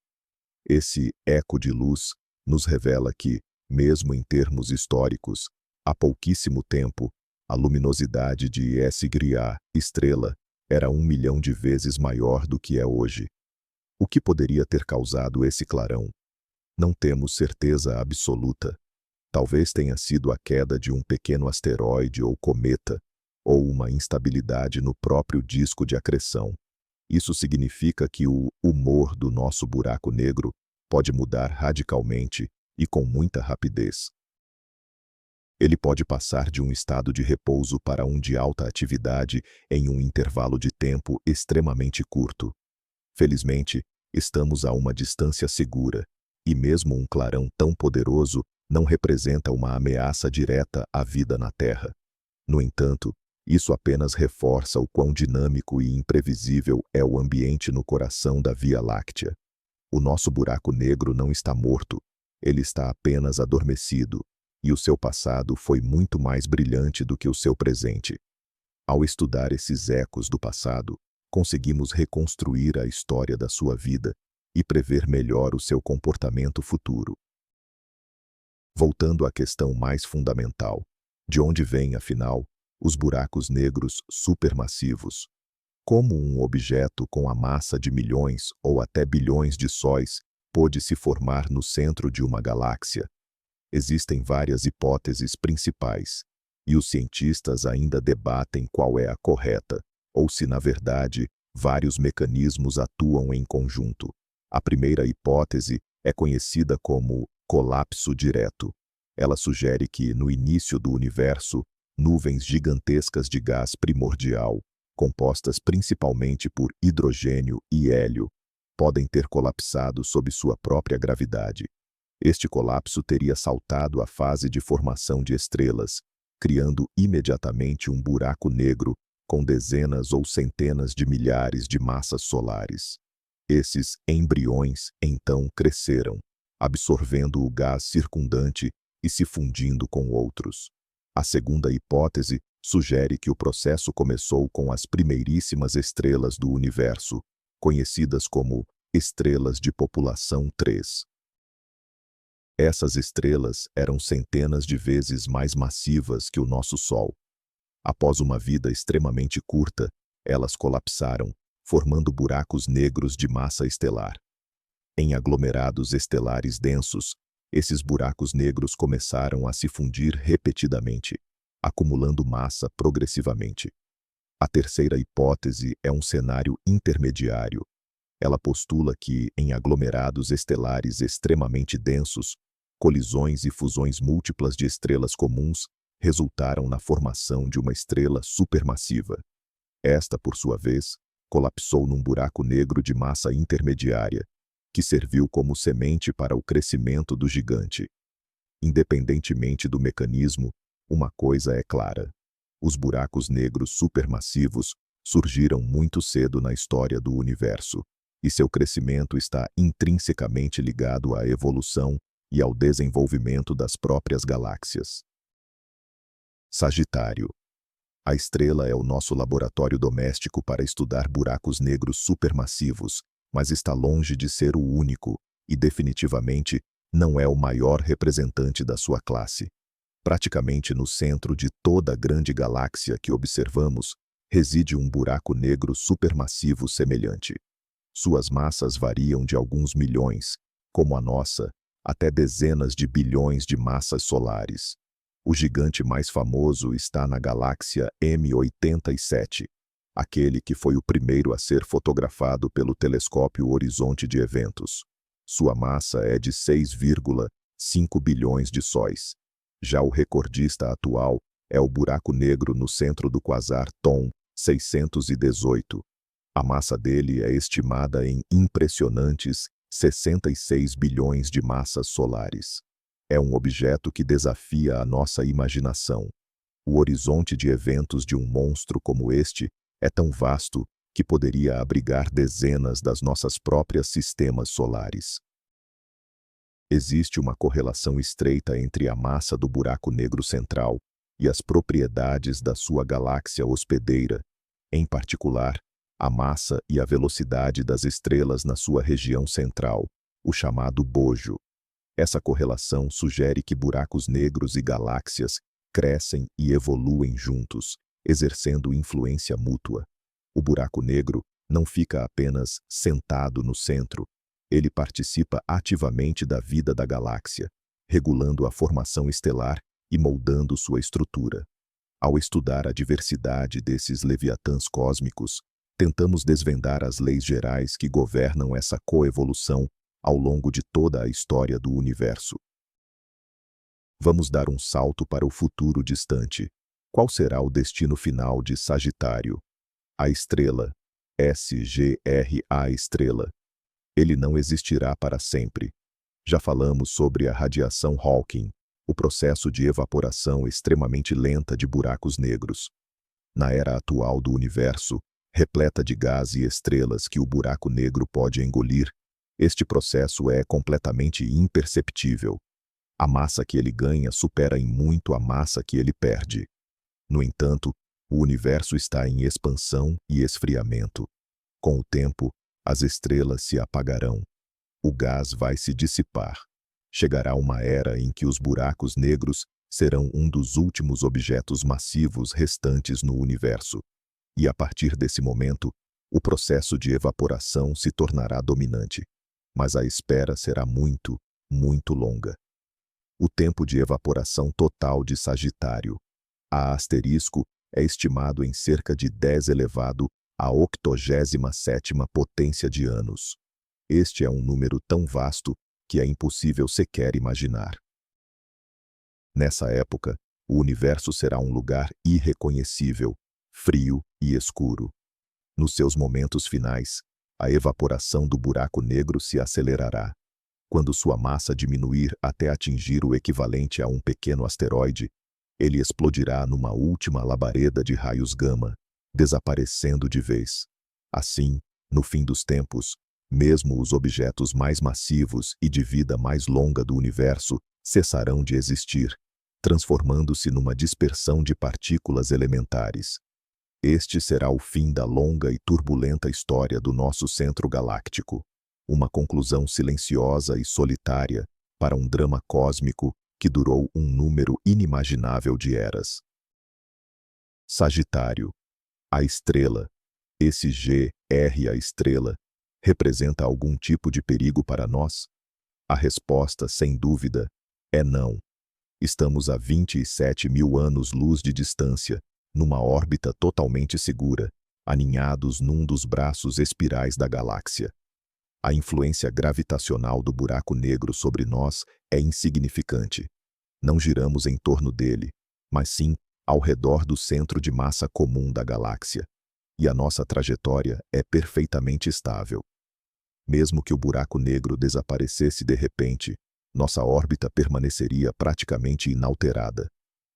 Esse eco de luz nos revela que, mesmo em termos históricos, há pouquíssimo tempo, a luminosidade de SGA, estrela, era 1 milhão de vezes maior do que é hoje. O que poderia ter causado esse clarão? Não temos certeza absoluta. Talvez tenha sido a queda de um pequeno asteroide ou cometa, ou uma instabilidade no próprio disco de acreção. Isso significa que o humor do nosso buraco negro pode mudar radicalmente e com muita rapidez. Ele pode passar de um estado de repouso para um de alta atividade em um intervalo de tempo extremamente curto. Felizmente, estamos a uma distância segura, e mesmo um clarão tão poderoso não representa uma ameaça direta à vida na Terra. No entanto, isso apenas reforça o quão dinâmico e imprevisível é o ambiente no coração da Via Láctea. O nosso buraco negro não está morto, ele está apenas adormecido, e o seu passado foi muito mais brilhante do que o seu presente. Ao estudar esses ecos do passado, conseguimos reconstruir a história da sua vida e prever melhor o seu comportamento futuro. Voltando à questão mais fundamental, de onde vêm, afinal, os buracos negros supermassivos? Como um objeto com a massa de milhões ou até bilhões de sóis pôde se formar no centro de uma galáxia? Existem várias hipóteses principais, e os cientistas ainda debatem qual é a correta, ou se, na verdade, vários mecanismos atuam em conjunto. A primeira hipótese é conhecida como colapso direto. Ela sugere que, no início do universo, nuvens gigantescas de gás primordial, compostas principalmente por hidrogênio e hélio, podem ter colapsado sob sua própria gravidade. Este colapso teria saltado a fase de formação de estrelas, criando imediatamente um buraco negro com dezenas ou centenas de milhares de massas solares. Esses embriões, então, cresceram, absorvendo o gás circundante e se fundindo com outros. A segunda hipótese sugere que o processo começou com as primeiríssimas estrelas do universo, conhecidas como estrelas de população 3. Essas estrelas eram centenas de vezes mais massivas que o nosso Sol. Após uma vida extremamente curta, elas colapsaram, formando buracos negros de massa estelar. Em aglomerados estelares densos, esses buracos negros começaram a se fundir repetidamente, acumulando massa progressivamente. A terceira hipótese é um cenário intermediário. Ela postula que, em aglomerados estelares extremamente densos, colisões e fusões múltiplas de estrelas comuns resultaram na formação de uma estrela supermassiva. Esta, por sua vez, colapsou num buraco negro de massa intermediária, que serviu como semente para o crescimento do gigante. Independentemente do mecanismo, uma coisa é clara: os buracos negros supermassivos surgiram muito cedo na história do universo, e seu crescimento está intrinsecamente ligado à evolução e ao desenvolvimento das próprias galáxias. Sagitário. A estrela é o nosso laboratório doméstico para estudar buracos negros supermassivos, mas está longe de ser o único, e definitivamente não é o maior representante da sua classe. Praticamente no centro de toda a grande galáxia que observamos, reside um buraco negro supermassivo semelhante. Suas massas variam de alguns milhões, como a nossa, até dezenas de bilhões de massas solares. O gigante mais famoso está na galáxia M87, aquele que foi o primeiro a ser fotografado pelo telescópio Horizonte de Eventos. Sua massa é de 6,5 bilhões de sóis. Já o recordista atual é o buraco negro no centro do quasar TOM 618. A massa dele é estimada em impressionantes 66 bilhões de massas solares. É um objeto que desafia a nossa imaginação. O horizonte de eventos de um monstro como este é tão vasto que poderia abrigar dezenas das nossas próprias sistemas solares. Existe uma correlação estreita entre a massa do buraco negro central e as propriedades da sua galáxia hospedeira, em particular, a massa e a velocidade das estrelas na sua região central, o chamado bojo. Essa correlação sugere que buracos negros e galáxias crescem e evoluem juntos, exercendo influência mútua. O buraco negro não fica apenas sentado no centro, ele participa ativamente da vida da galáxia, regulando a formação estelar e moldando sua estrutura. Ao estudar a diversidade desses leviatãs cósmicos, tentamos desvendar as leis gerais que governam essa coevolução ao longo de toda a história do universo. Vamos dar um salto para o futuro distante. Qual será o destino final de Sagitário? A estrela, SGRA estrela. Ele não existirá para sempre. Já falamos sobre a radiação Hawking, o processo de evaporação extremamente lenta de buracos negros. Na era atual do universo, repleta de gás e estrelas que o buraco negro pode engolir, este processo é completamente imperceptível. A massa que ele ganha supera em muito a massa que ele perde. No entanto, o universo está em expansão e esfriamento. Com o tempo, as estrelas se apagarão. O gás vai se dissipar. Chegará uma era em que os buracos negros serão um dos últimos objetos massivos restantes no universo. E a partir desse momento, o processo de evaporação se tornará dominante. Mas a espera será muito, muito longa. O tempo de evaporação total de Sagitário, A asterisco, é estimado em cerca de 10 elevado à 87ª potência de anos. Este é um número tão vasto que é impossível sequer imaginar. Nessa época, o universo será um lugar irreconhecível, frio e escuro. Nos seus momentos finais, a evaporação do buraco negro se acelerará. Quando sua massa diminuir até atingir o equivalente a um pequeno asteroide, ele explodirá numa última labareda de raios gama, desaparecendo de vez. Assim, no fim dos tempos, mesmo os objetos mais massivos e de vida mais longa do universo cessarão de existir, transformando-se numa dispersão de partículas elementares. Este será o fim da longa e turbulenta história do nosso centro galáctico, uma conclusão silenciosa e solitária para um drama cósmico que durou um número inimaginável de eras. Sagitário, a estrela, esse GR a estrela, representa algum tipo de perigo para nós? A resposta, sem dúvida, é não. Estamos a 27 mil anos-luz de distância, numa órbita totalmente segura, aninhados num dos braços espirais da galáxia. A influência gravitacional do buraco negro sobre nós é insignificante. Não giramos em torno dele, mas sim ao redor do centro de massa comum da galáxia. E a nossa trajetória é perfeitamente estável. Mesmo que o buraco negro desaparecesse de repente, nossa órbita permaneceria praticamente inalterada.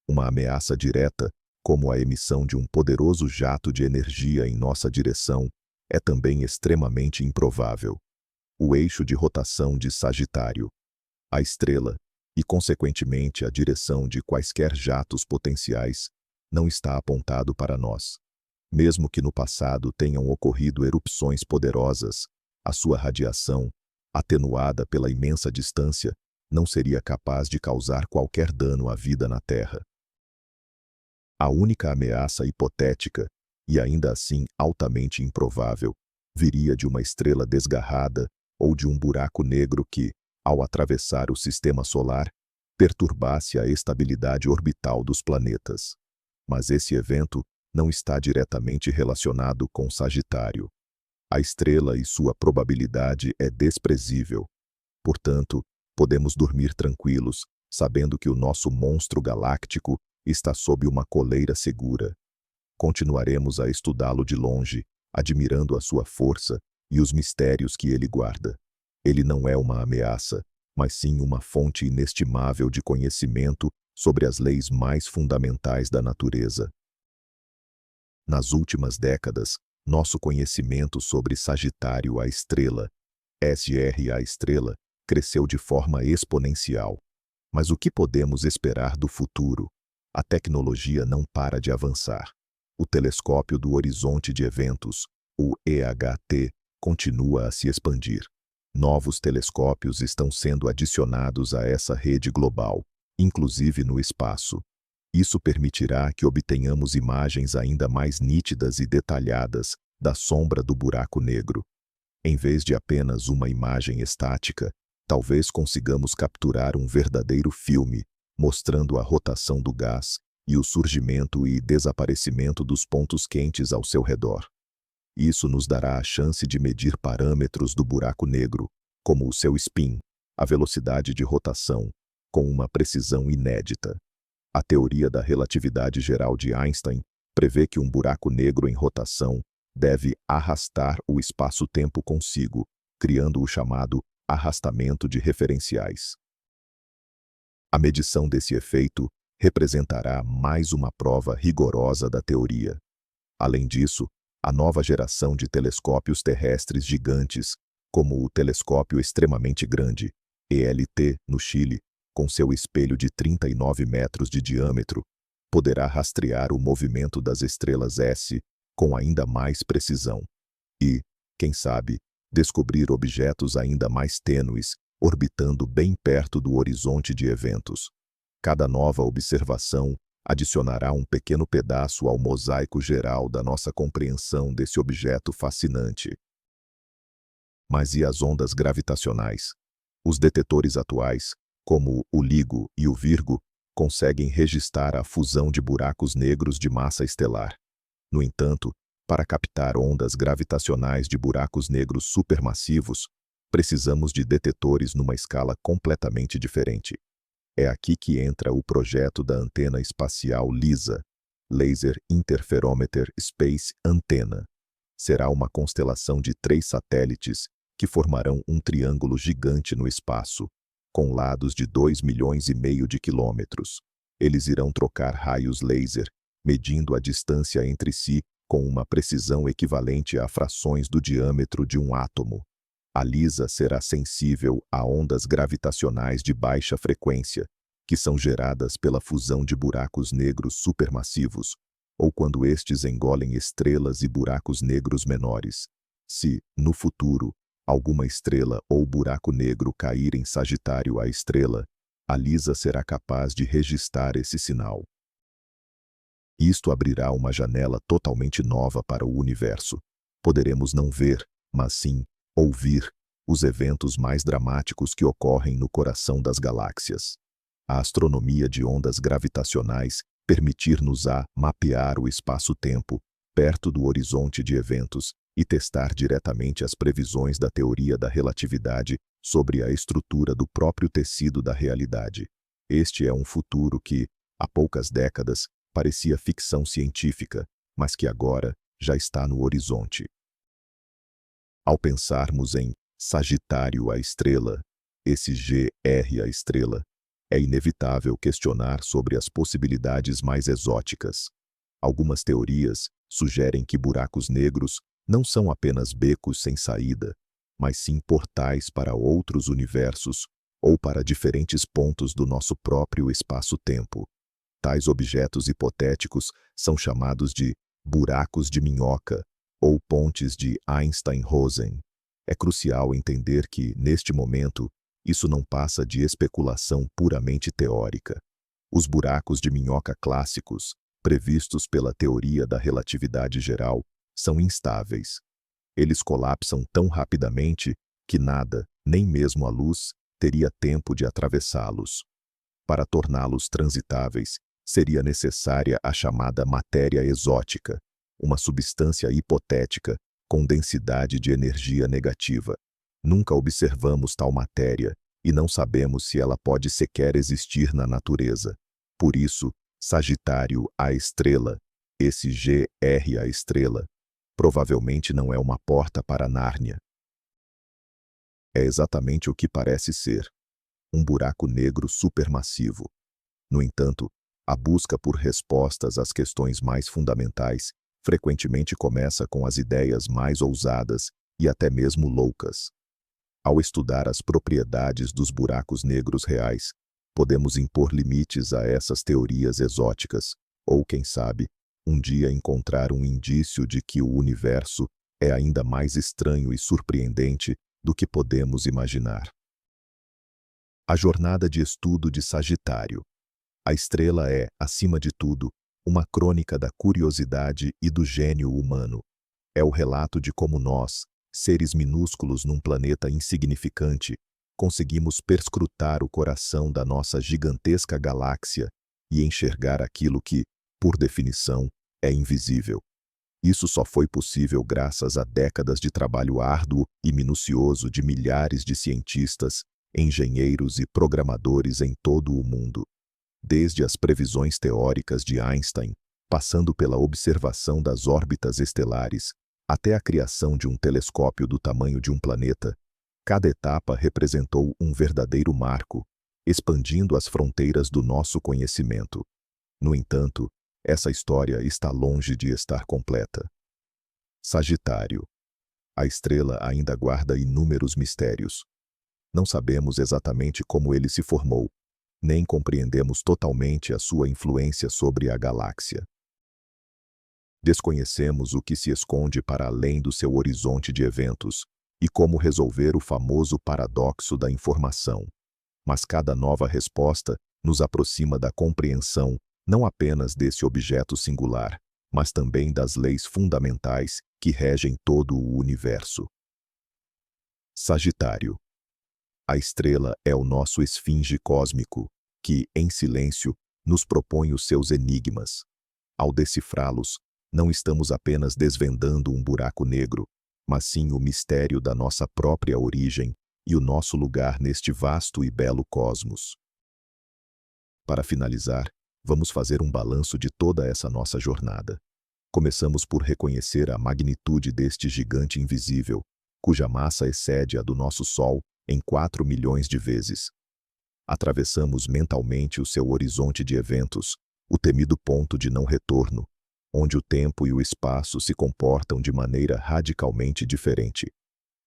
Uma ameaça direta, como a emissão de um poderoso jato de energia em nossa direção, é também extremamente improvável. O eixo de rotação de Sagitário, a estrela, e consequentemente a direção de quaisquer jatos potenciais, não está apontado para nós. Mesmo que no passado tenham ocorrido erupções poderosas, a sua radiação, atenuada pela imensa distância, não seria capaz de causar qualquer dano à vida na Terra. A única ameaça hipotética, e ainda assim altamente improvável, viria de uma estrela desgarrada ou de um buraco negro que, ao atravessar o sistema solar, perturbasse a estabilidade orbital dos planetas. Mas esse evento não está diretamente relacionado com Sagitário. A estrela e sua probabilidade é desprezível. Portanto, podemos dormir tranquilos, sabendo que o nosso monstro galáctico está sob uma coleira segura. Continuaremos a estudá-lo de longe, admirando a sua força e os mistérios que ele guarda. Ele não é uma ameaça, mas sim uma fonte inestimável de conhecimento sobre as leis mais fundamentais da natureza. Nas últimas décadas, nosso conhecimento sobre Sagitário a estrela, SR a estrela, cresceu de forma exponencial. Mas o que podemos esperar do futuro? A tecnologia não para de avançar. O telescópio do horizonte de eventos, o EHT, continua a se expandir. Novos telescópios estão sendo adicionados a essa rede global, inclusive no espaço. Isso permitirá que obtenhamos imagens ainda mais nítidas e detalhadas da sombra do buraco negro. Em vez de apenas uma imagem estática, talvez consigamos capturar um verdadeiro filme, mostrando a rotação do gás e o surgimento e desaparecimento dos pontos quentes ao seu redor. Isso nos dará a chance de medir parâmetros do buraco negro, como o seu spin, a velocidade de rotação, com uma precisão inédita. A teoria da relatividade geral de Einstein prevê que um buraco negro em rotação deve arrastar o espaço-tempo consigo, criando o chamado arrastamento de referenciais. A medição desse efeito representará mais uma prova rigorosa da teoria. Além disso, a nova geração de telescópios terrestres gigantes, como o Telescópio Extremamente Grande, ELT, no Chile, com seu espelho de 39 metros de diâmetro, poderá rastrear o movimento das estrelas S com ainda mais precisão. E, quem sabe, descobrir objetos ainda mais tênues, orbitando bem perto do horizonte de eventos. Cada nova observação adicionará um pequeno pedaço ao mosaico geral da nossa compreensão desse objeto fascinante. Mas e as ondas gravitacionais? Os detetores atuais, como o LIGO e o Virgo, conseguem registrar a fusão de buracos negros de massa estelar. No entanto, para captar ondas gravitacionais de buracos negros supermassivos, precisamos de detetores numa escala completamente diferente. É aqui que entra o projeto da antena espacial LISA, Laser Interferometer Space Antenna. Será uma constelação de 3 satélites que formarão um triângulo gigante no espaço, com lados de 2,5 milhões de quilômetros. Eles irão trocar raios laser, medindo a distância entre si com uma precisão equivalente a frações do diâmetro de um átomo. A LISA será sensível a ondas gravitacionais de baixa frequência, que são geradas pela fusão de buracos negros supermassivos, ou quando estes engolem estrelas e buracos negros menores. Se, no futuro, alguma estrela ou buraco negro cair em Sagitário a estrela, a LISA será capaz de registrar esse sinal. Isto abrirá uma janela totalmente nova para o universo. Poderemos não ver, mas sim ouvir, os eventos mais dramáticos que ocorrem no coração das galáxias. A astronomia de ondas gravitacionais permitir-nos-á mapear o espaço-tempo, perto do horizonte de eventos, e testar diretamente as previsões da teoria da relatividade sobre a estrutura do próprio tecido da realidade. Este é um futuro que, há poucas décadas, parecia ficção científica, mas que agora já está no horizonte. Ao pensarmos em Sagitário a estrela, esse GR a estrela, é inevitável questionar sobre as possibilidades mais exóticas. Algumas teorias sugerem que buracos negros não são apenas becos sem saída, mas sim portais para outros universos ou para diferentes pontos do nosso próprio espaço-tempo. Tais objetos hipotéticos são chamados de buracos de minhoca ou pontes de Einstein-Rosen. É crucial entender que, neste momento, isso não passa de especulação puramente teórica. Os buracos de minhoca clássicos, previstos pela teoria da relatividade geral, são instáveis. Eles colapsam tão rapidamente que nada, nem mesmo a luz, teria tempo de atravessá-los. Para torná-los transitáveis, seria necessária a chamada matéria exótica, uma substância hipotética com densidade de energia negativa. Nunca observamos tal matéria e não sabemos se ela pode sequer existir na natureza. Por isso, Sagitário, a estrela, esse GR, a estrela, provavelmente não é uma porta para Nárnia. É exatamente o que parece ser: um buraco negro supermassivo. No entanto, a busca por respostas às questões mais fundamentais frequentemente começa com as ideias mais ousadas e até mesmo loucas. Ao estudar as propriedades dos buracos negros reais, podemos impor limites a essas teorias exóticas, ou, quem sabe, um dia encontrar um indício de que o universo é ainda mais estranho e surpreendente do que podemos imaginar. A jornada de estudo de Sagitário. A estrela é, acima de tudo, uma crônica da curiosidade e do gênio humano. É o relato de como nós, seres minúsculos num planeta insignificante, conseguimos perscrutar o coração da nossa gigantesca galáxia e enxergar aquilo que, por definição, é invisível. Isso só foi possível graças a décadas de trabalho árduo e minucioso de milhares de cientistas, engenheiros e programadores em todo o mundo. Desde as previsões teóricas de Einstein, passando pela observação das órbitas estelares, até a criação de um telescópio do tamanho de um planeta, cada etapa representou um verdadeiro marco, expandindo as fronteiras do nosso conhecimento. No entanto, essa história está longe de estar completa. Sagitário. A estrela ainda guarda inúmeros mistérios. Não sabemos exatamente como ele se formou, nem compreendemos totalmente a sua influência sobre a galáxia. Desconhecemos o que se esconde para além do seu horizonte de eventos e como resolver o famoso paradoxo da informação. Mas cada nova resposta nos aproxima da compreensão não apenas desse objeto singular, mas também das leis fundamentais que regem todo o universo. Sagitário. A estrela é o nosso esfinge cósmico, que, em silêncio, nos propõe os seus enigmas. Ao decifrá-los, não estamos apenas desvendando um buraco negro, mas sim o mistério da nossa própria origem e o nosso lugar neste vasto e belo cosmos. Para finalizar, vamos fazer um balanço de toda essa nossa jornada. Começamos por reconhecer a magnitude deste gigante invisível, cuja massa excede a do nosso Sol em 4 milhões de vezes. Atravessamos mentalmente o seu horizonte de eventos, o temido ponto de não retorno, onde o tempo e o espaço se comportam de maneira radicalmente diferente.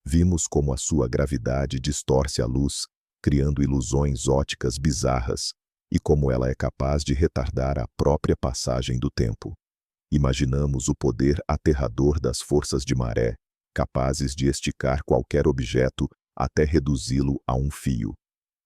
Vimos como a sua gravidade distorce a luz, criando ilusões ópticas bizarras, e como ela é capaz de retardar a própria passagem do tempo. Imaginamos o poder aterrador das forças de maré, capazes de esticar qualquer objeto até reduzi-lo a um fio.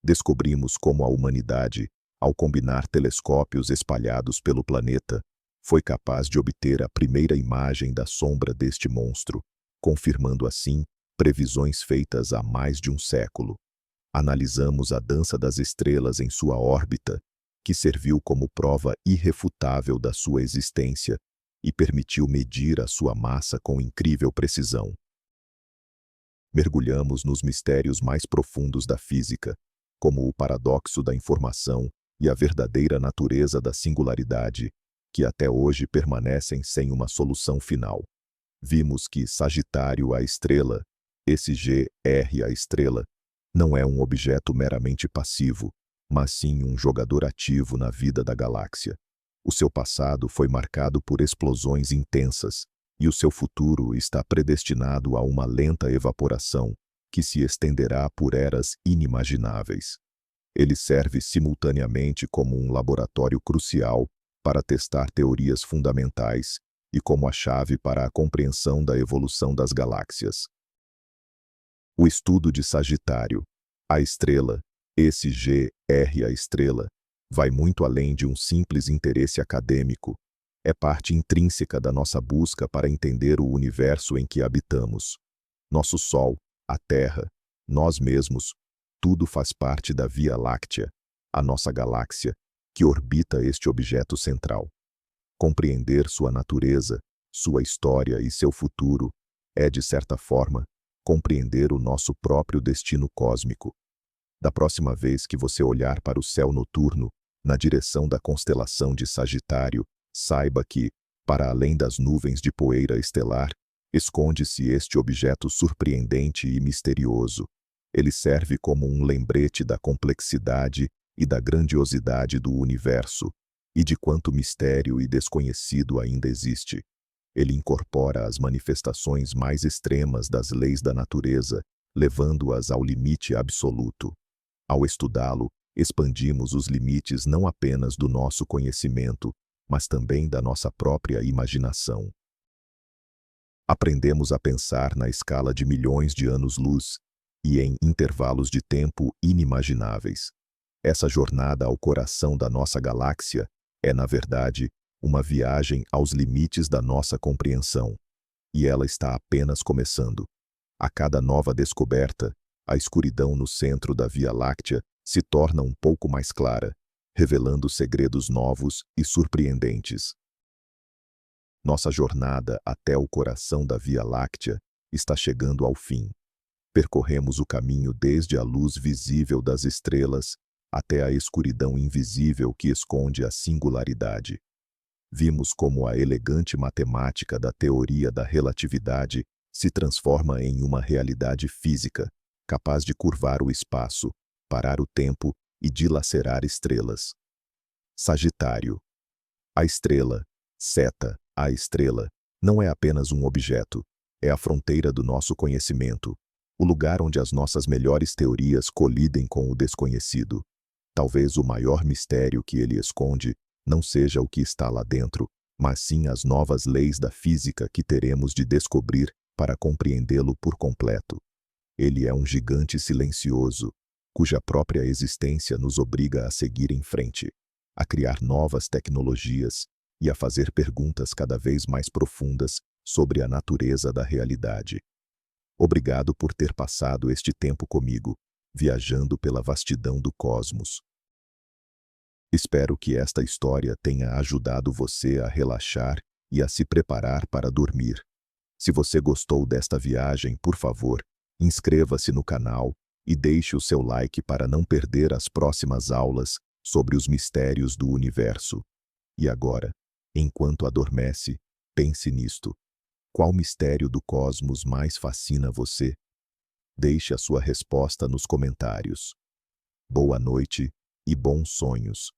Descobrimos como a humanidade, ao combinar telescópios espalhados pelo planeta, foi capaz de obter a primeira imagem da sombra deste monstro, confirmando assim previsões feitas há mais de um século. Analisamos a dança das estrelas em sua órbita, que serviu como prova irrefutável da sua existência e permitiu medir a sua massa com incrível precisão. Mergulhamos nos mistérios mais profundos da física, como o paradoxo da informação e a verdadeira natureza da singularidade, que até hoje permanecem sem uma solução final. Vimos que Sagitário, a estrela, esse GR, a estrela, não é um objeto meramente passivo, mas sim um jogador ativo na vida da galáxia. O seu passado foi marcado por explosões intensas, e o seu futuro está predestinado a uma lenta evaporação que se estenderá por eras inimagináveis. Ele serve simultaneamente como um laboratório crucial para testar teorias fundamentais e como a chave para a compreensão da evolução das galáxias. O estudo de Sagitário. A estrela, SGR, a estrela, vai muito além de um simples interesse acadêmico. É parte intrínseca da nossa busca para entender o universo em que habitamos. Nosso Sol, a Terra, nós mesmos, tudo faz parte da Via Láctea, a nossa galáxia, que orbita este objeto central. Compreender sua natureza, sua história e seu futuro é, de certa forma, compreender o nosso próprio destino cósmico. Da próxima vez que você olhar para o céu noturno, na direção da constelação de Sagitário, saiba que, para além das nuvens de poeira estelar, esconde-se este objeto surpreendente e misterioso. Ele serve como um lembrete da complexidade e da grandiosidade do universo, e de quanto mistério e desconhecido ainda existe. Ele incorpora as manifestações mais extremas das leis da natureza, levando-as ao limite absoluto. Ao estudá-lo, expandimos os limites não apenas do nosso conhecimento, mas também da nossa própria imaginação. Aprendemos a pensar na escala de milhões de anos-luz e em intervalos de tempo inimagináveis. Essa jornada ao coração da nossa galáxia é, na verdade, uma viagem aos limites da nossa compreensão. E ela está apenas começando. A cada nova descoberta, a escuridão no centro da Via Láctea se torna um pouco mais clara, revelando segredos novos e surpreendentes. Nossa jornada até o coração da Via Láctea está chegando ao fim. Percorremos o caminho desde a luz visível das estrelas até a escuridão invisível que esconde a singularidade. Vimos como a elegante matemática da teoria da relatividade se transforma em uma realidade física, capaz de curvar o espaço, parar o tempo e dilacerar estrelas. Sagitário. A estrela, Seta, a estrela, não é apenas um objeto, é a fronteira do nosso conhecimento, o lugar onde as nossas melhores teorias colidem com o desconhecido. Talvez o maior mistério que ele esconde não seja o que está lá dentro, mas sim as novas leis da física que teremos de descobrir para compreendê-lo por completo. Ele é um gigante silencioso, cuja própria existência nos obriga a seguir em frente, a criar novas tecnologias e a fazer perguntas cada vez mais profundas sobre a natureza da realidade. Obrigado por ter passado este tempo comigo, viajando pela vastidão do cosmos. Espero que esta história tenha ajudado você a relaxar e a se preparar para dormir. Se você gostou desta viagem, por favor, inscreva-se no canal e deixe o seu like para não perder as próximas aulas sobre os mistérios do universo. E agora, enquanto adormece, pense nisto. Qual mistério do cosmos mais fascina você? Deixe a sua resposta nos comentários. Boa noite e bons sonhos.